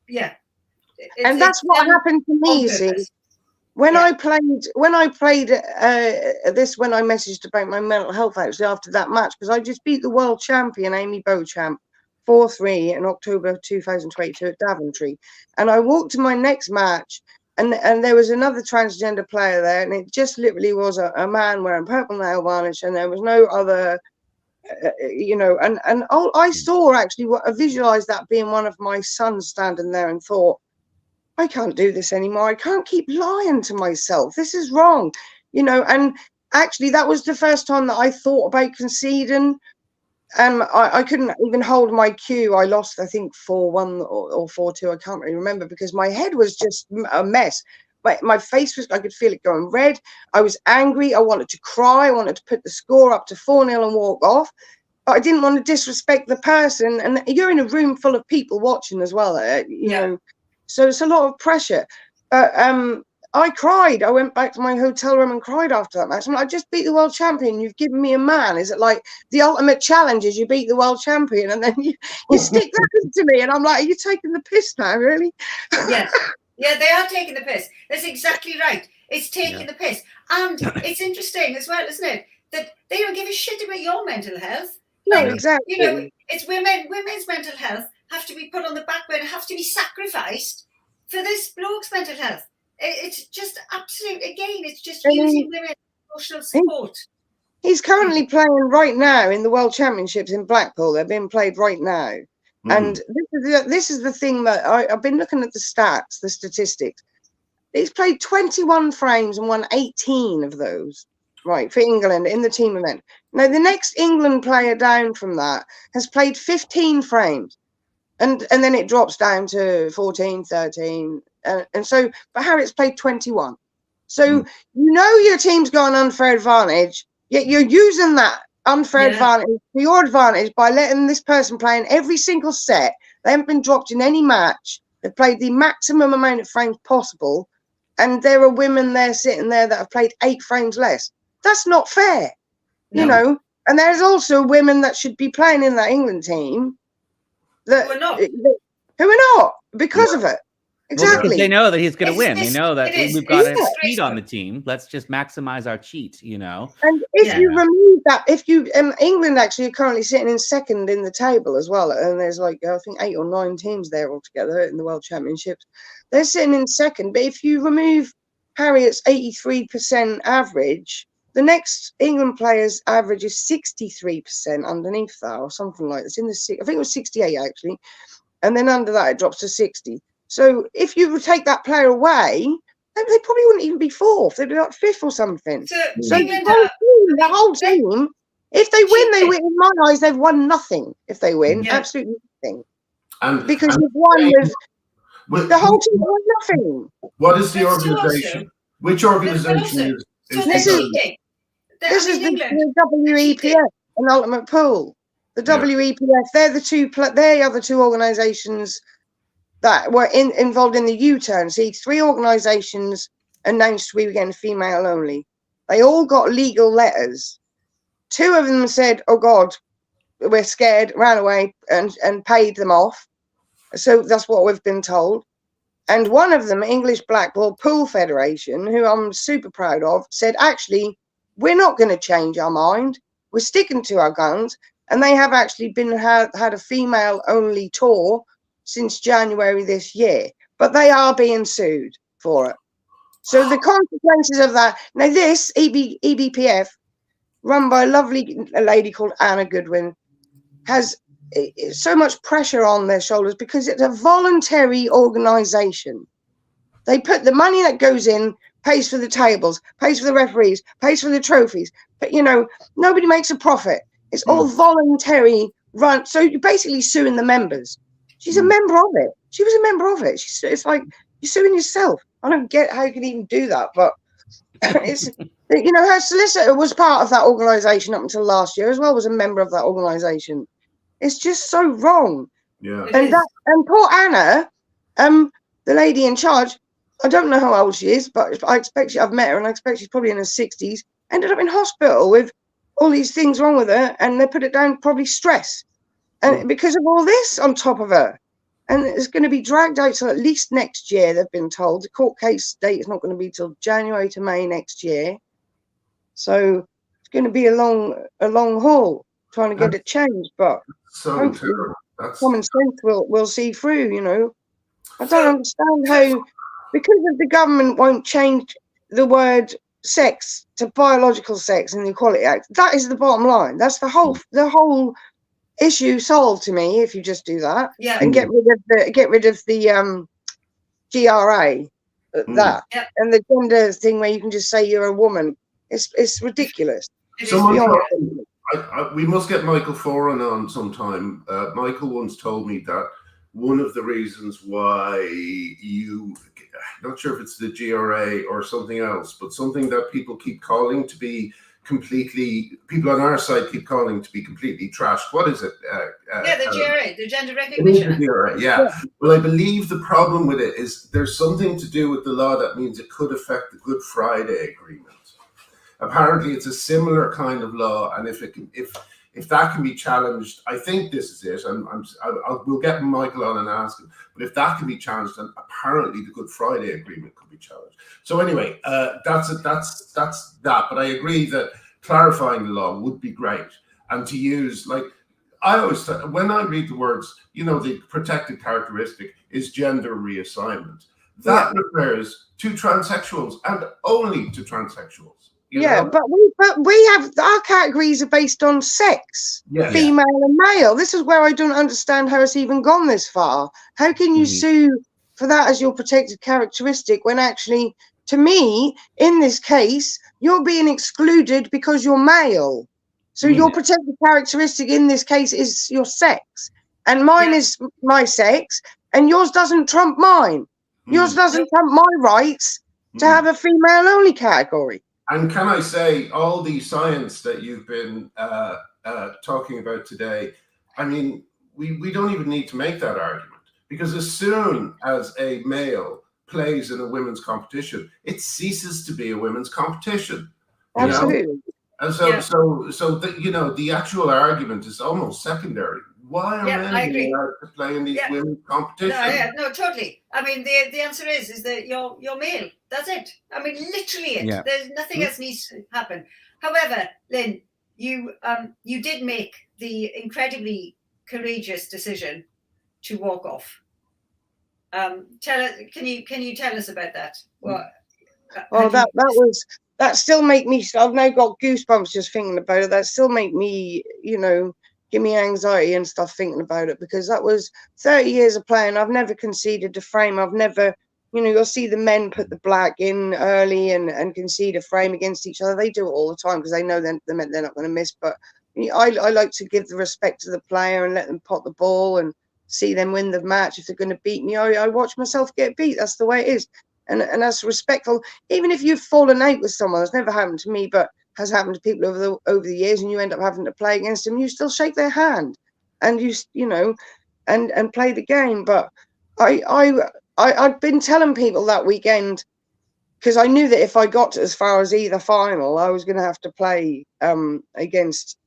Yeah. And that's what happened to me, you see. When I played when I messaged about my mental health actually after that match, because I just beat the world champion Amy Beauchamp 4-3 in October 2022 at Daventry, and I walked to my next match, and there was another transgender player there, and it just literally was a man wearing purple nail varnish, and there was no other, and all I saw actually, I visualized that being one of my sons standing there, and thought, I can't do this anymore. I can't keep lying to myself. This is wrong, and actually that was the first time that I thought about conceding. I couldn't even hold my cue. I lost, I think, 4-1 or 4-2. I can't really remember, because my head was just a mess. My face was, I could feel it going red. I was angry. I wanted to cry. I wanted to put the score up to 4-0 and walk off. But I didn't want to disrespect the person. And you're in a room full of people watching as well, you know. So it's a lot of pressure. But I cried. I went back to my hotel room and cried after that match. I just beat the world champion. You've given me a man. Is it like the ultimate challenge is you beat the world champion and then you stick that to me? And I'm like, are you taking the piss now, really? Yes. Yeah, they are taking the piss. That's exactly right. It's taking the piss. And it's interesting as well, isn't it, that they don't give a shit about your mental health. No, exactly. It's women's mental health have to be put on the back burner, have to be sacrificed for this bloke's mental health. It's just absolute, again, it's just using women as emotional support. He's currently playing right now in the World Championships in Blackpool. They're being played right now. And this is the thing that I've been looking at the stats, the statistics. He's played 21 frames and won 18 of those, right, for England in the team event. Now, the next England player down from that has played 15 frames. And then it drops down to 14, 13. And so, but Harriet's played 21. So, your team's got an unfair advantage, yet you're using that unfair advantage to your advantage by letting this person play in every single set. They haven't been dropped in any match. They've played the maximum amount of frames possible. And there are women there sitting there that have played 8 frames less. That's not fair, you know. And there's also women that should be playing in that England team that who are not because of it. Exactly. Well, they know that he's going to win. They know that we've got a cheat on the team. Let's just maximize our cheat, And if you remove that, England actually are currently sitting in second in the table as well. And there's I think 8 or 9 teams there altogether in the World Championships. They're sitting in second. But if you remove Harriet's 83% average, the next England player's average is 63% underneath that, or something like this. I think it was 68 actually, and then under that it drops to 60. So if you take that player away, they probably wouldn't even be 4th. They'd be like 5th or something. So the whole team, if they win, they win. In my eyes, they've won nothing. If they win, absolutely nothing. Because you've won with the whole team won nothing. What is the organisation? Which organisation is this is the WEPF, an ultimate pool. The WEPF, they're the other two organisations that were involved in the U-turn. See, 3 organisations announced we were getting female only. They all got legal letters. 2 of them said, oh God, we're scared, ran away and paid them off. So that's what we've been told. And one of them, English Blackpool Pool Federation, who I'm super proud of, said, actually, we're not going to change our mind. We're sticking to our guns. And they have actually had a female-only tour since January this year. But they are being sued for it. So the consequences of that... Now, this EBPF, run by a lovely lady called Anna Goodwin, has so much pressure on their shoulders because it's a voluntary organisation. They put the money that goes in, pays for the tables, pays for the referees, pays for the trophies. But, nobody makes a profit. It's all voluntary run. So you're basically suing the members. She's a member of it. She was a member of it. It's like you're suing yourself. I don't get how you can even do that, but it's, you know, her solicitor was part of that organisation up until last year as well, was a member of that organisation. It's just so wrong. Yeah. And poor Anna, the lady in charge, I don't know how old she is, but I expect I've met her, and I expect she's probably in her 60s. Ended up in hospital with all these things wrong with her, and they put it down probably stress, and because of all this on top of her, and it's going to be dragged out till at least next year. They've been told the court case date is not going to be till January to May next year, so it's going to be a long haul trying to get it changed. But so terrible. Common sense will see through. You know, I don't understand how, because of the government won't change the word sex to biological sex in the Equality Act. That is the bottom line. That's the whole issue solved to me if you just do that. Yeah. And get rid of the GRA, that and the gender thing where you can just say you're a woman. It's ridiculous. We must get Michael Foran on sometime. Michael once told me that one of the reasons why not sure if it's the GRA or something else, but something that people keep calling to be people on our side keep calling to be completely trashed. What is it? The GRA, the Gender Recognition Act. GRA, yeah. Well, I believe the problem with it is there's something to do with the law that means it could affect the Good Friday Agreement. Apparently, it's a similar kind of law, and if that can be challenged, I think this is it. We'll get Michael on and ask him. But if that can be challenged, then apparently the Good Friday Agreement could be challenged. So anyway, that's that. But I agree that clarifying the law would be great, and to use, like, I always when I read the words, you know, the protected characteristic is gender reassignment. That refers to transsexuals and only to transsexuals. But we have, our categories are based on sex, female and male. This is where I don't understand how it's even gone this far. How can you sue for that as your protected characteristic when actually, to me, in this case, you're being excluded because you're male. So your protected characteristic in this case is your sex, and mine is my sex, and yours doesn't trump mine. Yours doesn't trump my rights to have a female only category. And can I say, all the science that you've been talking about today, I mean, we don't even need to make that argument, because as soon as a male plays in a women's competition, it ceases to be a women's competition. Absolutely. And so the actual argument is almost secondary. Why are men allowed to play in these women's competitions? No, totally. I mean, the answer is that you're male. That's it. I mean, literally it. Yeah. There's nothing else needs to happen. However, Lynne, you did make the incredibly courageous decision to walk off. Can you tell us about that? That still make me. I've now got goosebumps just thinking about it. That still make me, give me anxiety and stuff thinking about it, because that was 30 years of playing. I've never conceded a frame. I've never, you'll see the men put the black in early and concede a frame against each other. They do it all the time because they know they're not going to miss. But I like to give the respect to the player and let them pot the ball and see them win the match. If they're going to beat me, I watch myself get beat. That's the way it is. And that's respectful. Even if you've fallen out with someone, it's never happened to me, but has happened to people over the years, and you end up having to play against them, you still shake their hand and and play the game. But I've been telling people that weekend, because I knew that if I got as far as either final, I was going to have to play against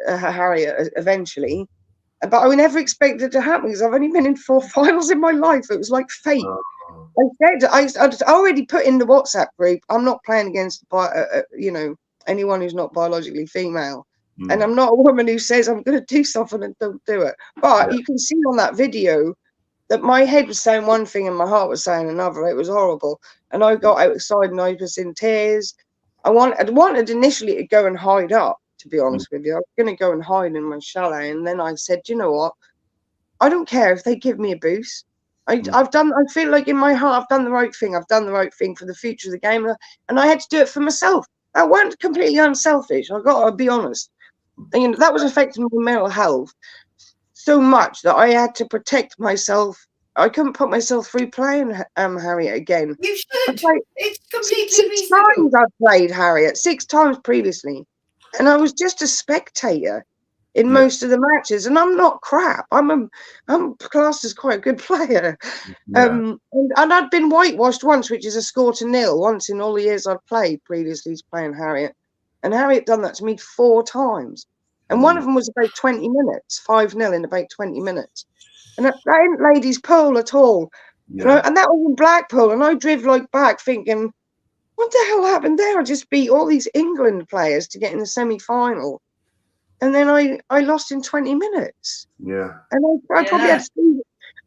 Harry eventually. But I never expected it to happen, because I've only been in 4 finals in my life. It was like fate. I'd already put in the WhatsApp group, I'm not playing against anyone who's not biologically female. And I'm not a woman who says I'm going to do something and don't do it. But you can see on that video that my head was saying one thing and my heart was saying another. It was horrible. And I got outside and I was in tears. I wanted initially to go and hide up, to be honest with you. I was going to go and hide in my chalet. And then I said, you know what? I don't care if they give me a boost. I feel like in my heart, I've done the right thing. I've done the right thing for the future of the game. And I had to do it for myself. I weren't completely unselfish. I've got to be honest. And, that was affecting my mental health. so much that I had to protect myself. I couldn't put myself through playing Harriet again. You should. It's completely six reasonable. times I've played Harriet, 6 times previously, and I was just a spectator in most of the matches, and I'm not crap. I'm classed as quite a good player. And I'd been whitewashed once, which is a score-0 once in all the years I've played previously to playing Harriet, and Harriet done that to me 4 times, and one of them was about 20 minutes, 5-0 in about 20 minutes, and that ain't ladies' pool at all. And that was in Blackpool, and I driv like back thinking, what the hell happened there? I just beat all these England players to get in the semi-final. And then I lost in 20 minutes. Yeah. And I probably had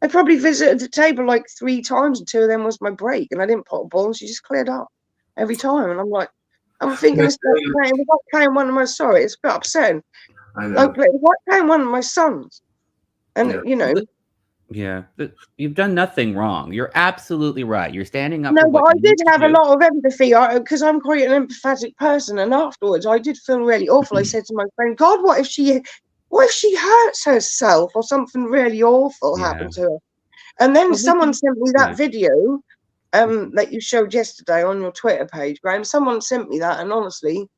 I probably visited the table like 3 times, and 2 of them was my break. And I didn't put a ball, and she just cleared up every time. And I'm like, I'm thinking, it's like playing one of my, sorry, it's a bit upsetting. I know. Like playing one of my sons. And, you know. Yeah, you've done nothing wrong. You're absolutely right. You're standing up. No, but I did have a lot of empathy because I'm quite an empathetic person. And afterwards, I did feel really awful. I said to my friend, God, what if she hurts herself or something really awful happened to her? And then someone sent me that video that you showed yesterday on your Twitter page, Graham. Someone sent me that, and honestly,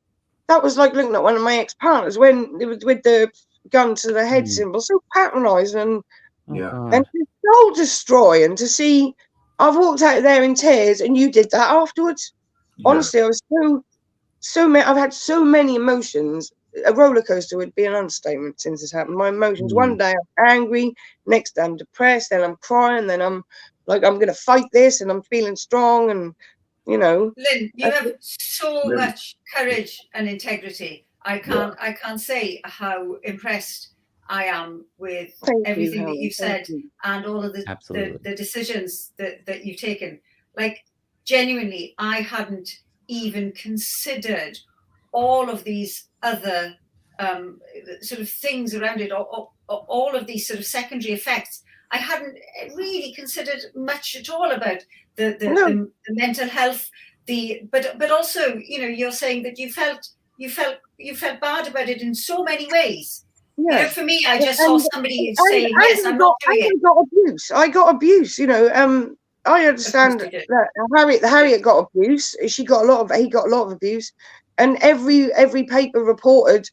that was like looking at one of my ex-partners when it was with the gun to the head symbol, so patronising and soul destroying to see. I've walked out there in tears, and you did that afterwards. Honestly, I was so many. I've had so many emotions. A roller coaster would be an understatement since this happened. My emotions. One day I'm angry, next day I'm depressed, then I'm crying, then I'm like, I'm gonna fight this, and I'm feeling strong, and you know. Lynne, you have so much courage and integrity. I can't say how impressed I am with everything that you've said and all of the decisions that you've taken. Like, genuinely, I hadn't even considered all of these other sort of things around it, or all of these sort of secondary effects. I hadn't really considered much at all about the mental health. But also, you know, you're saying that you felt bad about it in so many ways. Yeah. You know, for me, I just saw somebody saying, "Yes, I'm not doing it." I got abuse. You know, I understand that Harriet got abuse. He got a lot of abuse, and every paper reported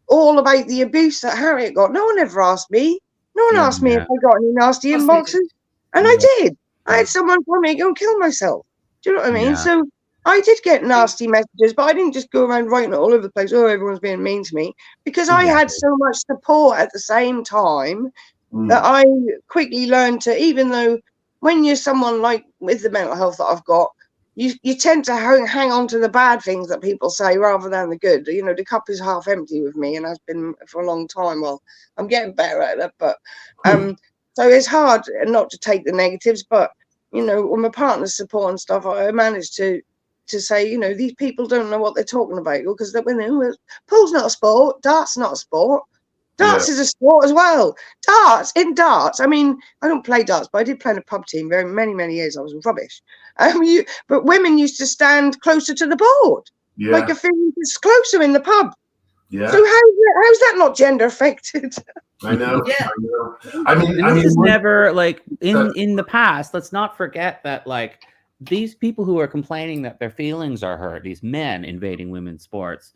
all about the abuse that Harriet got. No one ever asked me. No one asked me if I got any nasty inboxes, and I did. I had someone tell me to go and kill myself. Do you know what I mean? So I did get nasty messages, but I didn't just go around writing it all over the place. Oh, everyone's being mean to me, because I had so much support at the same time that I quickly learned to, even though when you're someone like with the mental health that I've got, you tend to hang on to the bad things that people say rather than the good. You know, the cup is half empty with me, and has been for a long time. Well, I'm getting better at that, but so it's hard not to take the negatives. But you know, with my partner's support and stuff, I managed to say, you know, these people don't know what they're talking about, because pool's not a sport, darts not a sport. Darts is a sport as well. Darts. I mean, I don't play darts, but I did play in a pub team very many years. I was rubbish. But women used to stand closer to the board, like a few inches closer in the pub. Yeah. So how's that not gender affected? I know. Yeah. I know. I mean, this is never like in the past. Let's not forget that, like, these people who are complaining that their feelings are hurt, these men invading women's sports,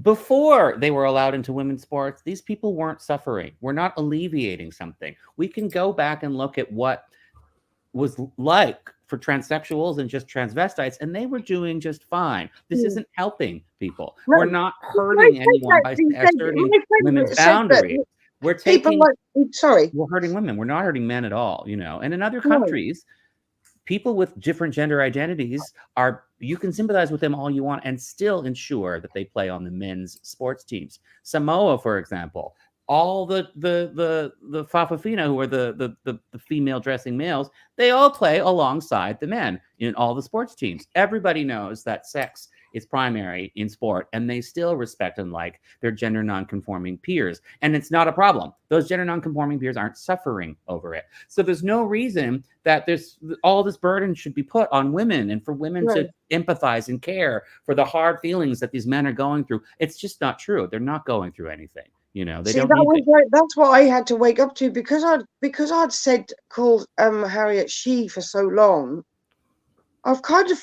before they were allowed into women's sports, these people weren't suffering. We're not alleviating something. We can go back and look at what was like for transsexuals and just transvestites, and they were doing just fine. This isn't helping people. No, we're not hurting anyone by asserting women's boundaries. We're taking we're hurting women. We're not hurting men at all, you know. And in other countries, people with different gender identities you can sympathize with them all you want and still ensure that they play on the men's sports teams. Samoa, for example, all the Fa'afafina, who are the female dressing males, they all play alongside the men in all the sports teams. Everybody knows that sex is primary in sport, and they still respect and like their gender nonconforming peers. And it's not a problem. Those gender nonconforming peers aren't suffering over it. So there's no reason that all this burden should be put on women, and for women to empathize and care for the hard feelings that these men are going through. It's just not true. They're not going through anything. You know, they See, don't that need was to. like, that's what I had to wake up to because I'd said called Harriet she for so long. I'd kind of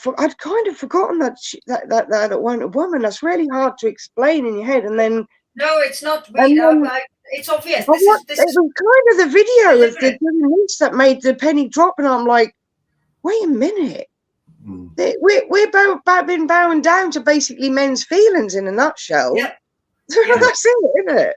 forgotten that that one a woman. That's really hard to explain in your head, and then no, it's not. and then It's obvious. it was kind of the video of the news that made the penny drop, and I'm like, wait a minute, we're been bowing down to basically men's feelings in a nutshell. Yep. That's it, isn't it?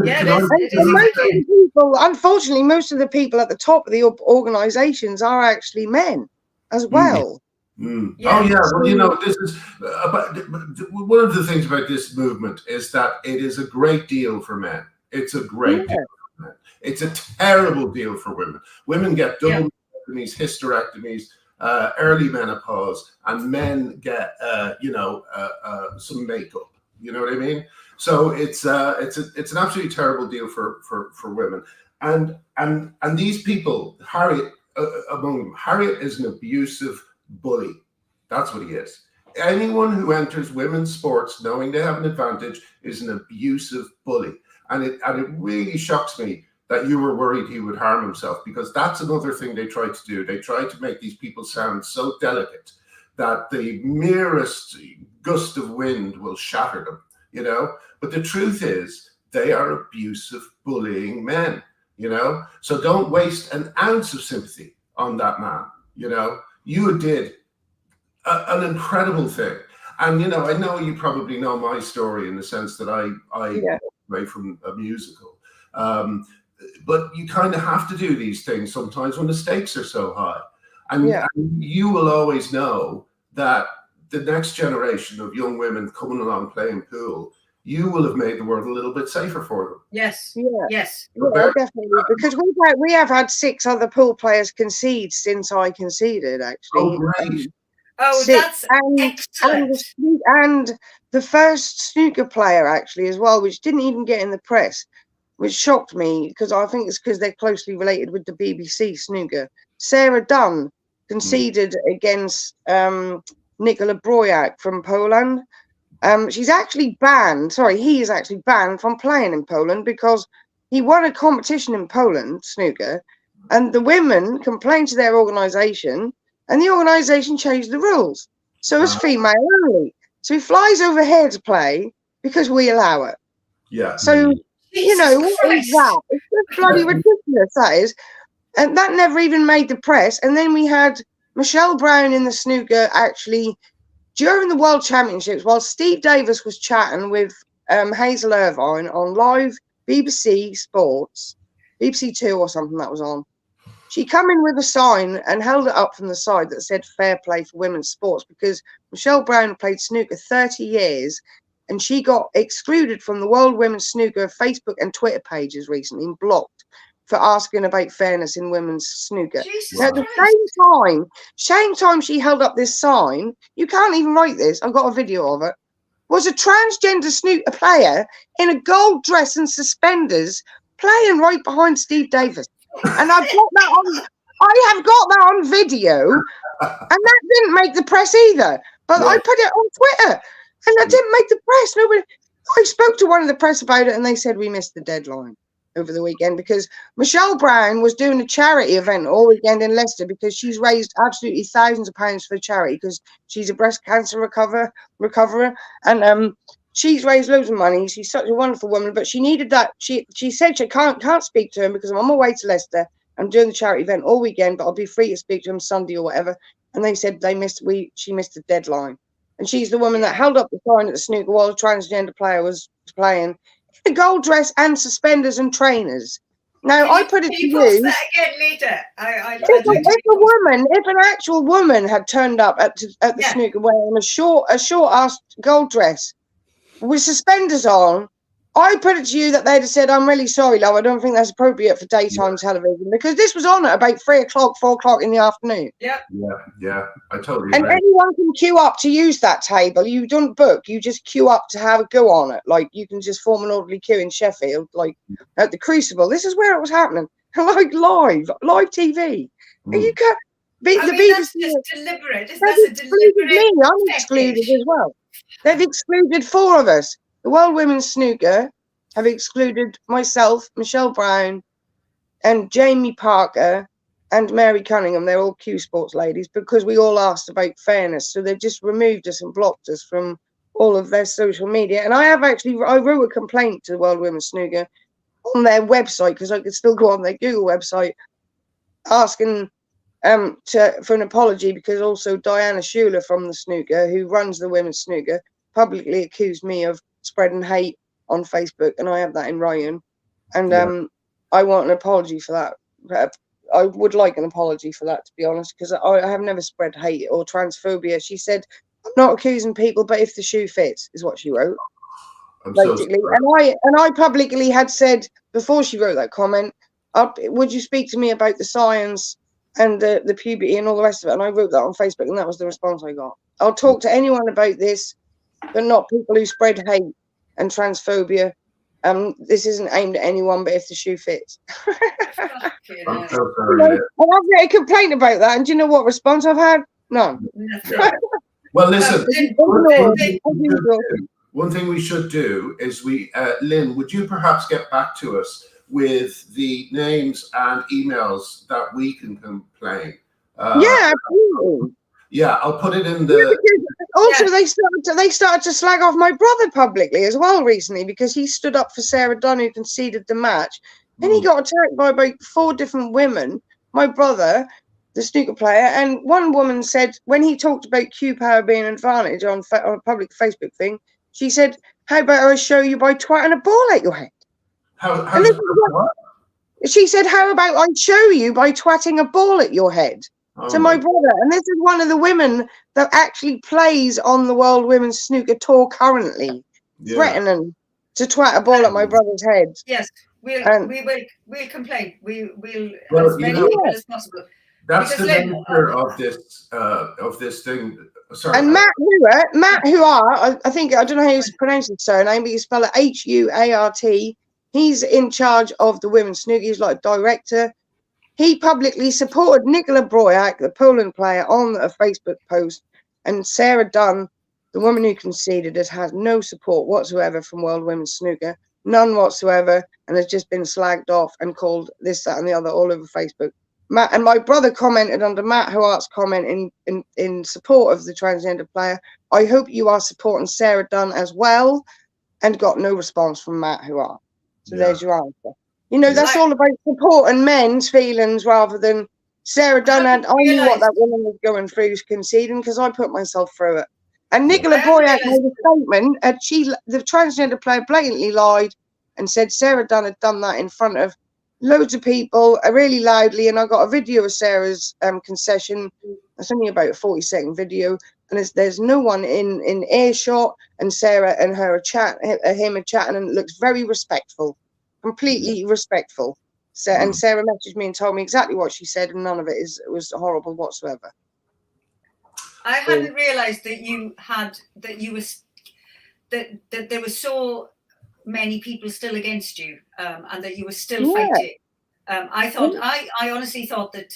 Yeah, Can it is. I- It can is I Most exactly. of the people, unfortunately, most of the people at the top of the organisations are actually men as well. Yeah. Oh yeah, well, you know, this is one of the things about this movement is that it is a great deal for men. It's a great deal for men. It's a terrible deal for women. Women get double mastectomies, hysterectomies, early menopause, and men get some makeup. You know what I mean? So it's an absolutely terrible deal for women. And these people, Harriet among them, Harriet is an abusive bully. That's what he is. Anyone who enters women's sports knowing they have an advantage is an abusive bully. And it really shocks me that you were worried he would harm himself, because that's another thing they try to do. They try to make these people sound so delicate that the merest gust of wind will shatter them, you know? But the truth is they are abusive, bullying men, you know? So don't waste an ounce of sympathy on that man, you know? You did an incredible thing. And, you know, I know you probably know my story in the sense that I away from a musical. But you kind of have to do these things sometimes when the stakes are so high. And you will always know that the next generation of young women coming along playing pool, you will have made the world a little bit safer for them. Yes. Yeah. Yes. Yeah, definitely. Because we have had 6 other pool players concede since I conceded, actually. Oh, great. Oh, 6. that's excellent. And the first snooker player, actually, as well, which didn't even get in the press, which shocked me, because I think it's because they're closely related with the BBC snooker. Sarah Dunn conceded against Nicola Brojak from Poland. She's actually banned. Sorry, he is actually banned from playing in Poland because he won a competition in Poland, snooker, and the women complained to their organisation, and the organisation changed the rules. So it's female only. So he flies over here to play because we allow it. Yeah. So, you know, what is that? It's just bloody ridiculous, that is. And that never even made the press. And then we had Michelle Brown in the snooker, actually, during the World Championships, while Steve Davis was chatting with Hazel Irvine on live BBC Sports, BBC 2 or something that was on, she come in with a sign and held it up from the side that said fair play for women's sports, because Michelle Brown played snooker 30 years and she got excluded from the World Women's Snooker Facebook and Twitter pages recently and blocked for asking about fairness in women's snooker. Now, at the same time she held up this sign, you can't even write this, I've got a video of it, was a transgender snooker player in a gold dress and suspenders playing right behind Steve Davis. And I have got that on video, and that didn't make the press either. But I put it on Twitter, and that didn't make the press. Nobody. I spoke to one of the press about it, and they said we missed the deadline over the weekend because Michelle Brown was doing a charity event all weekend in Leicester because she's raised absolutely thousands of pounds for charity because she's a breast cancer recoverer, and she's raised loads of money. She's such a wonderful woman, but she needed that. She said she can't speak to him because I'm on my way to Leicester. I'm doing the charity event all weekend, but I'll be free to speak to him Sunday or whatever. And they said she missed the deadline. And she's the woman that held up the sign at the snooker while a transgender player was playing in a gold dress and suspenders and trainers. Now I put it to you. Post that again later. If an actual woman had turned up at the snooker wearing a short ass gold dress with suspenders on, I put it to you that they'd have said, I'm really sorry, love, I don't think that's appropriate for daytime television, because this was on at about 3 o'clock, 4 o'clock in the afternoon. Yeah, I totally agree. And anyone can queue up to use that table. You don't book, you just queue up to have a go on it. Like, you can just form an orderly queue in Sheffield, like at the Crucible. This is where it was happening. Like live TV. And you can't that's just deliberate. That's a deliberate me. I'm excluded as well. They've excluded 4 of us. The World Women's Snooker, have excluded myself, Michelle Brown, and Jamie Parker, and Mary Cunningham. They're all Q Sports ladies, because we all asked about fairness. So they just removed us and blocked us from all of their social media. And I wrote a complaint to the World Women's Snooker on their website, because I could still go on their Google website, asking for an apology, because also Diana Schuler from the snooker, who runs the women's snooker, publicly accused me of spreading hate on Facebook, and I have that in writing. And I want an apology for that. I would like an apology for that, to be honest, because I have never spread hate or transphobia. She said, "I'm not accusing people, but if the shoe fits," is what she wrote. Basically, and I publicly had said before she wrote that comment, "Would you speak to me about the science and the puberty and all the rest of it?" And I wrote that on Facebook, and that was the response I got. "I'll talk to anyone about this, but not people who spread hate and transphobia. This isn't aimed at anyone, but if the shoe fits." I'm so sorry. I've written a complaint about that, and do you know what response I've had? None. Well, listen. One thing we should do is Lynn, would you perhaps get back to us with the names and emails that we can complain? Yeah, absolutely. Yeah, I'll put it in the. Also, they started to slag off my brother publicly as well recently, because he stood up for Sarah Dunn, who conceded the match, and he got attacked by about 4 different women. My brother, the snooker player, and one woman said, when he talked about Q power being an advantage on a public Facebook thing, she said, "How about I show you by twatting a ball at your head?" She said, "How about I show you by twatting a ball at your head?" To my brother. And this is one of the women that actually plays on the World Women's Snooker Tour currently, threatening to twat a ball at my brother's head. Yes, we'll complain. We'll as many people as possible. That's the nature of this thing. Sorry. And Matt Huart, I think, I don't know how you pronounce his surname, but you spell it Huart. He's in charge of the women's snooker. He's like director. He publicly supported Nicola Brojak, the Poland player, on a Facebook post, and Sarah Dunn, the woman who conceded, has no support whatsoever from World Women's Snooker, none whatsoever, and has just been slagged off and called this, that, and the other all over Facebook. And my brother commented under Matt Huart's comment in support of the transgender player, "I hope you are supporting Sarah Dunn as well," and got no response from Matt Huart. So there's your answer. You know, that's all about supporting men's feelings rather than Sarah Dunn. I knew what that woman was going through conceding, because I put myself through it. And Nicola Brojak made a statement, and the transgender player blatantly lied and said Sarah Dunn had done that in front of loads of people really loudly. And I got a video of Sarah's concession. It's only about a 40-second video, and there's no one in earshot, and Sarah and him are chatting, and it looks very respectful. Completely respectful. And Sarah messaged me and told me exactly what she said, and none of it was horrible whatsoever. I hadn't realised that that there were so many people still against you, and that you were still fighting. I honestly thought that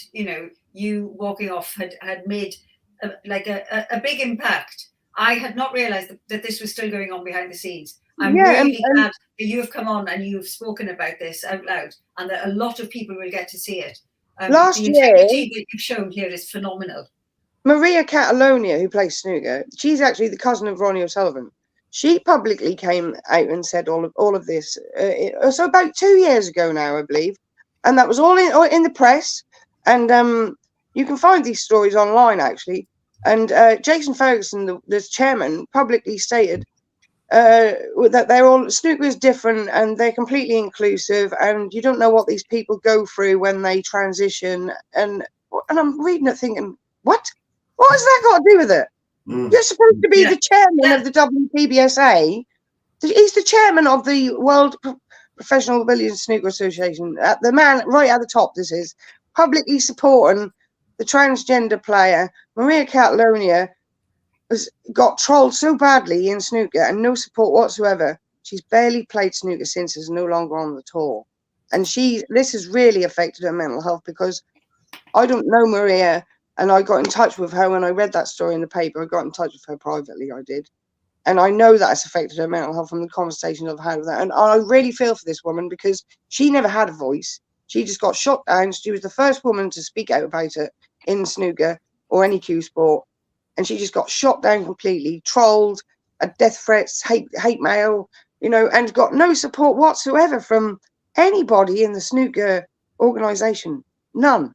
you walking off had made a big impact. I had not realised that this was still going on behind the scenes. I'm really glad that you have come on and you've spoken about this out loud, and that a lot of people will get to see it. Last the year, integrity that you've shown here is phenomenal. Maria Catalonia, who plays snooker, she's actually the cousin of Ronnie O'Sullivan. She publicly came out and said all of this. So about 2 years ago now, I believe, and that was all in the press. And you can find these stories online actually. And Jason Ferguson, the chairman, publicly stated that snooker is different and they're completely inclusive, and you don't know what these people go through when they transition. And I'm reading it thinking, what has that got to do with it? You're supposed to be the chairman of the WPBSA. He's the chairman of the World Professional Billiards Snooker Association. The man right at the top, this is publicly supporting the transgender player. Maria Catalonia got trolled so badly in snooker and no support whatsoever. She's barely played snooker since, is no longer on the tour. And this has really affected her mental health, because I don't know Maria, and I got in touch with her when I read that story in the paper. I got in touch with her privately, I did. And I know that it's affected her mental health from the conversations I've had with her. And I really feel for this woman because she never had a voice. She just got shot down. She was the first woman to speak out about it in snooker or any cue sport. And she just got shot down completely, trolled, death threats, hate mail, you know, and got no support whatsoever from anybody in the snooker organisation. None.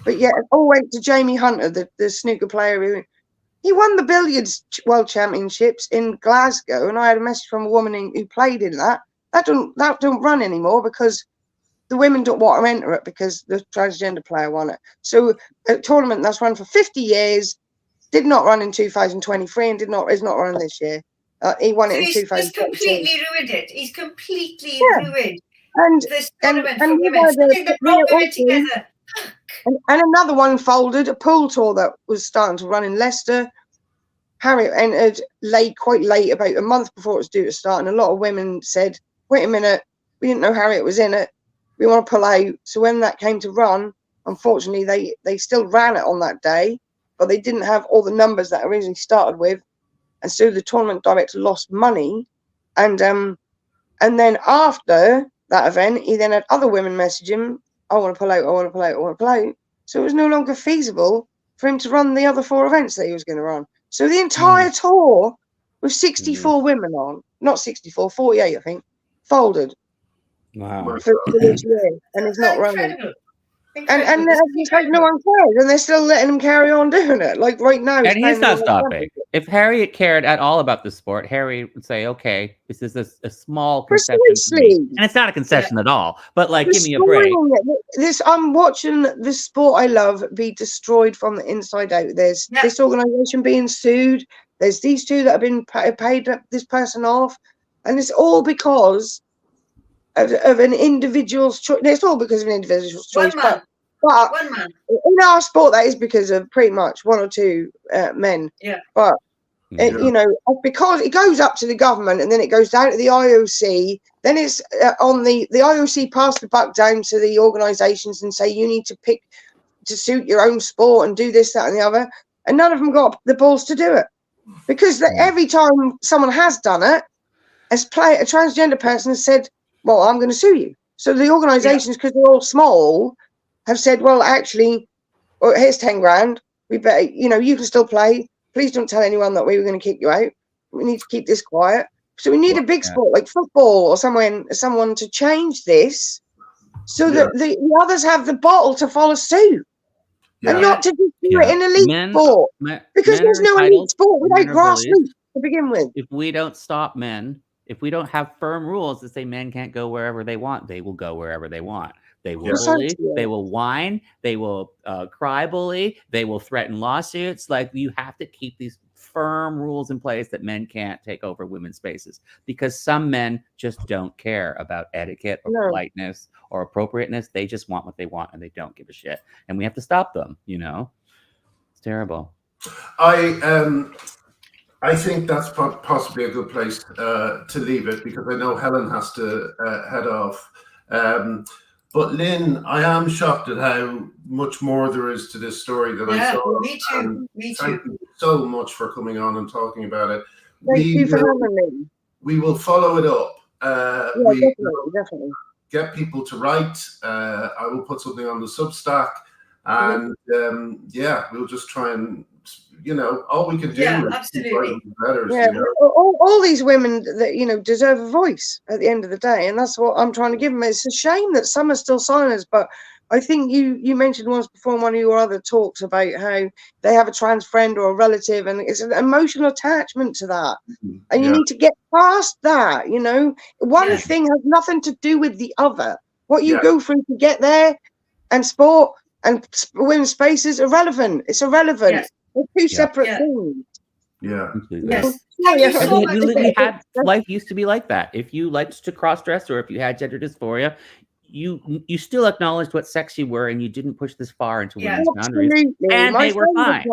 But yet it all went to Jamie Hunter, the snooker player who he won the billiards world championships in Glasgow, and I had a message from a woman who played in that. That don't run anymore because the women don't want to enter it because the transgender player won it. So a tournament that's run for 50 years did not run in 2023 and is not running this year. He won it in 2022. He's completely ruined it. He's completely ruined this tournament for women. Something that brought women together. And another one folded, a pool tour that was starting to run in Leicester. Harriet entered quite late, about a month before it was due to start, and a lot of women said, wait a minute, we didn't know Harriet was in it, we want to pull out. So when that came to run, unfortunately they still ran it on that day, but they didn't have all the numbers that originally started with, and so the tournament director lost money. And then after that event, he then had other women message him, I want to pull out, I want to pull out, I want to pull out. So it was no longer feasible for him to run the other 4 events that he was going to run. So the entire tour with 64 women on, not 64, 48, I think, folded. Wow. For this year, and it's not running. And it's like no one cares, and they're still letting him carry on doing it. Like right now, and he's not stopping. If Harriet cared at all about the sport, Harry would say, "Okay, this is a small concession, and it's not a concession at all. But like, give me a break." I'm watching this sport I love be destroyed from the inside out. There's this organisation being sued. There's these two that have been paid this person off, and it's all because of an individual's choice. It's all because of an individual's choice. But in our sport, that is because of pretty much 1 or 2 men. Yeah. But you know, because it goes up to the government and then it goes down to the IOC. Then it's on the IOC pass the buck down to the organisations and say you need to pick to suit your own sport and do this, that, and the other. And none of them got the balls to do it because every time someone has done it, a transgender person has said, well, I'm going to sue you. So the organisations, because they're all small, have said, well, actually, here's 10 grand. We better, you know, you can still play. Please don't tell anyone that we were going to kick you out. We need to keep this quiet. So we need a big sport like football or someone to change this so that the others have the bottle to follow suit. And not to do it in elite sport. Because there's no elite sport without grassroots to begin with. If we don't stop men, if we don't have firm rules that say men can't go wherever they want, they will go wherever they want. They will bully, they will whine, they will cry bully, they will threaten lawsuits. Like, you have to keep these firm rules in place that men can't take over women's spaces, because some men just don't care about etiquette or politeness or appropriateness. They just want what they want and they don't give a shit. And we have to stop them, you know? It's terrible. I think that's possibly a good place to leave it, because I know Helen has to head off. But Lynne, I am shocked at how much more there is to this story than I saw. Me too. Me too. Thank you so much for coming on and talking about it. Thank you for having me. We will follow it up. Definitely. Get people to write. I will put something on the Substack, and we'll just try and, you know, all we can do. Yeah, absolutely. Better, you know? all these women that, you know, deserve a voice at the end of the day, and that's what I'm trying to give them. It's a shame that some are still silent, but I think you mentioned once before in one of your other talks about how they have a trans friend or a relative, and it's an emotional attachment to that, and you need to get past that. You know, one thing has nothing to do with the other. What you go through to get there, and sport and women's space is irrelevant. It's irrelevant. Yes. They're 2 separate things. Yeah. Yes. Thank you so much. Life used to be like that. If you liked to cross-dress or if you had gender dysphoria, you still acknowledged what sex you were, and you didn't push this far into women's boundaries. And they were fine.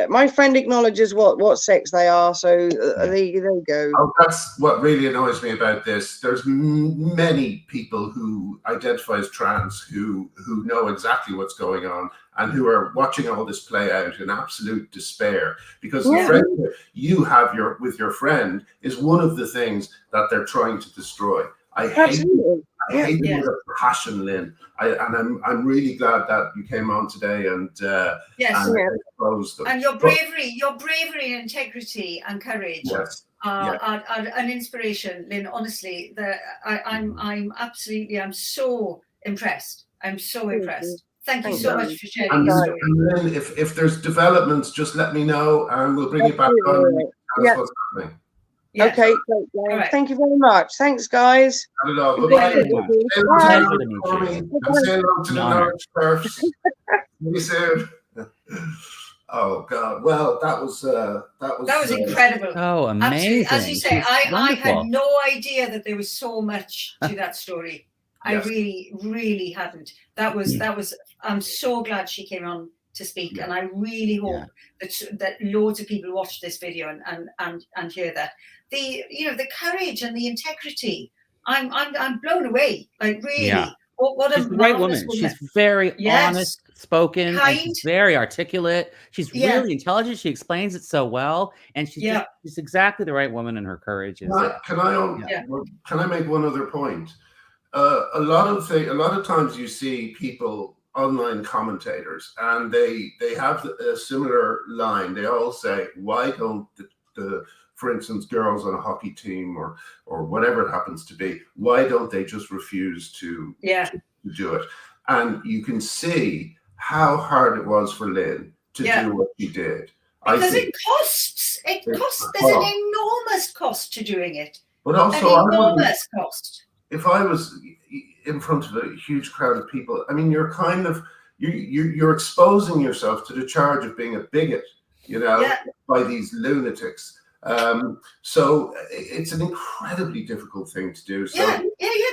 My friend acknowledges what sex they are, so there you go. Oh, that's what really annoys me about this. There's many people who identify as trans who know exactly what's going on, and who are watching all this play out in absolute despair, because the friendship you have with your friend is one of the things that they're trying to destroy. I hate it with a passion, Lynn. I'm really glad that you came on today and exposed them. And your bravery and integrity and courage are an inspiration, Lynn. Honestly, I'm so impressed. I'm so impressed. Thank you so much for sharing your story. And then if there's developments, just let me know and we'll bring it back on. What's happening. Yeah. Okay, right. Thank you very much. Thanks, guys. Not at all. Bye-bye. Say hello to the Norwich Turfs. See you soon. Oh God! Well, that was incredible. Oh, amazing! Absolutely. As you say, I had no idea that there was so much to that story. I really, really hadn't. That was. I'm so glad she came on to speak, and I really hope that loads of people watch this video and hear that. The courage and the integrity. I'm blown away. Like really. Yeah. What she's a great woman. She's very honest spoken, and she's very articulate. She's really intelligent. She explains it so well, and she's exactly the right woman in her courage. Can I make one other point? A lot of times you see people, online commentators, and they have a similar line. They all say, "Why don't the for instance, girls on a hockey team or whatever it happens to be, why don't they just refuse to do it?" And you can see how hard it was for Lynne to do what she did. Because it costs. There's an enormous cost to doing it. But also, an enormous cost. If I was in front of a huge crowd of people, I mean, you're kind of you're exposing yourself to the charge of being a bigot, by these lunatics. So it's an incredibly difficult thing to do. So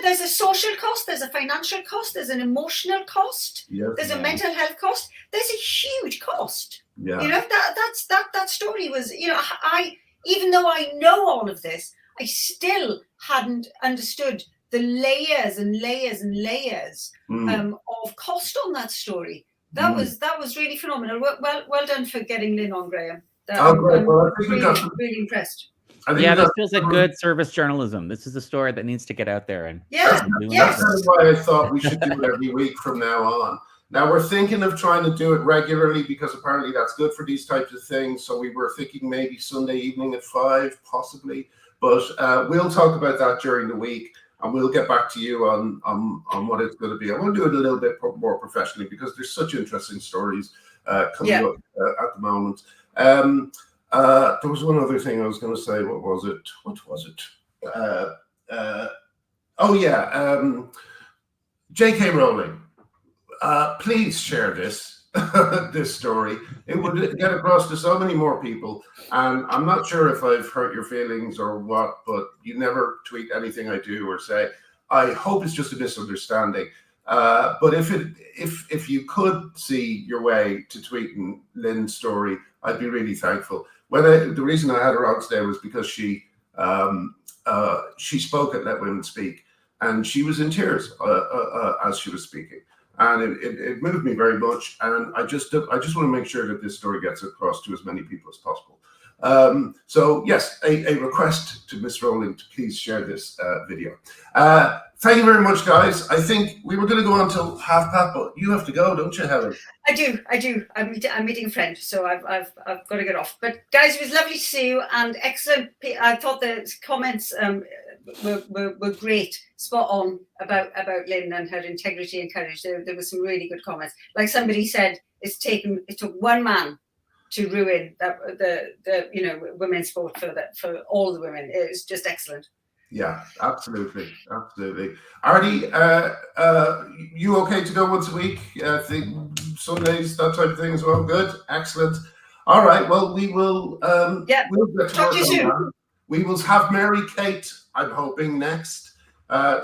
there's a social cost, there's a financial cost, there's an emotional cost, there's a mental health cost, there's a huge cost. That story was, I even though I know all of this, I still hadn't understood the layers and layers and layers of cost on that story. That was really phenomenal. Well done for getting Lynne on, Graham. I'm really impressed. This feels like good service journalism. This is a story that needs to get out there. And that's why I thought we should do it every week from now on. Now we're thinking of trying to do it regularly because apparently that's good for these types of things. So we were thinking maybe Sunday evening at 5, possibly. But we'll talk about that during the week, and we'll get back to you on what it's going to be. I want to do it a little bit more professionally because there's such interesting stories coming up at the moment. There was one other thing I was going to say. What was it? J.K. Rowling. Please share this story. It would get across to so many more people. And I'm not sure if I've hurt your feelings or what, but you never tweet anything I do or say. I hope it's just a misunderstanding. But if you could see your way to tweeting Lynne's story, I'd be really thankful. The reason I had her on today was because she spoke at Let Women Speak, and she was in tears as she was speaking, and it moved me very much. And I just want to make sure that this story gets across to as many people as possible. So yes, a request to Miss Rowling to please share this video. Thank you very much, guys. I think we were going to go on till 5:30, but you have to go, don't you, Helen? I do. I'm meeting a friend, so I've got to get off. But guys, it was lovely to see you, and excellent. I thought the comments were great, spot on about Lynne and her integrity and courage. There were some really good comments. Like somebody said, it took one man to ruin the women's sport for all the women. It was just excellent. Yeah, absolutely. Artie, you okay to go once a week? I think Sundays, that type of thing as well. Good, excellent. All right. Well, we will. We'll get to talk to you soon. We will have Mary Kate, I'm hoping, next.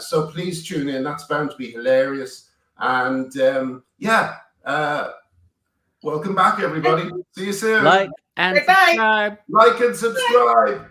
So please tune in. That's bound to be hilarious. And welcome back, everybody. See you soon. Like and subscribe. Like and subscribe.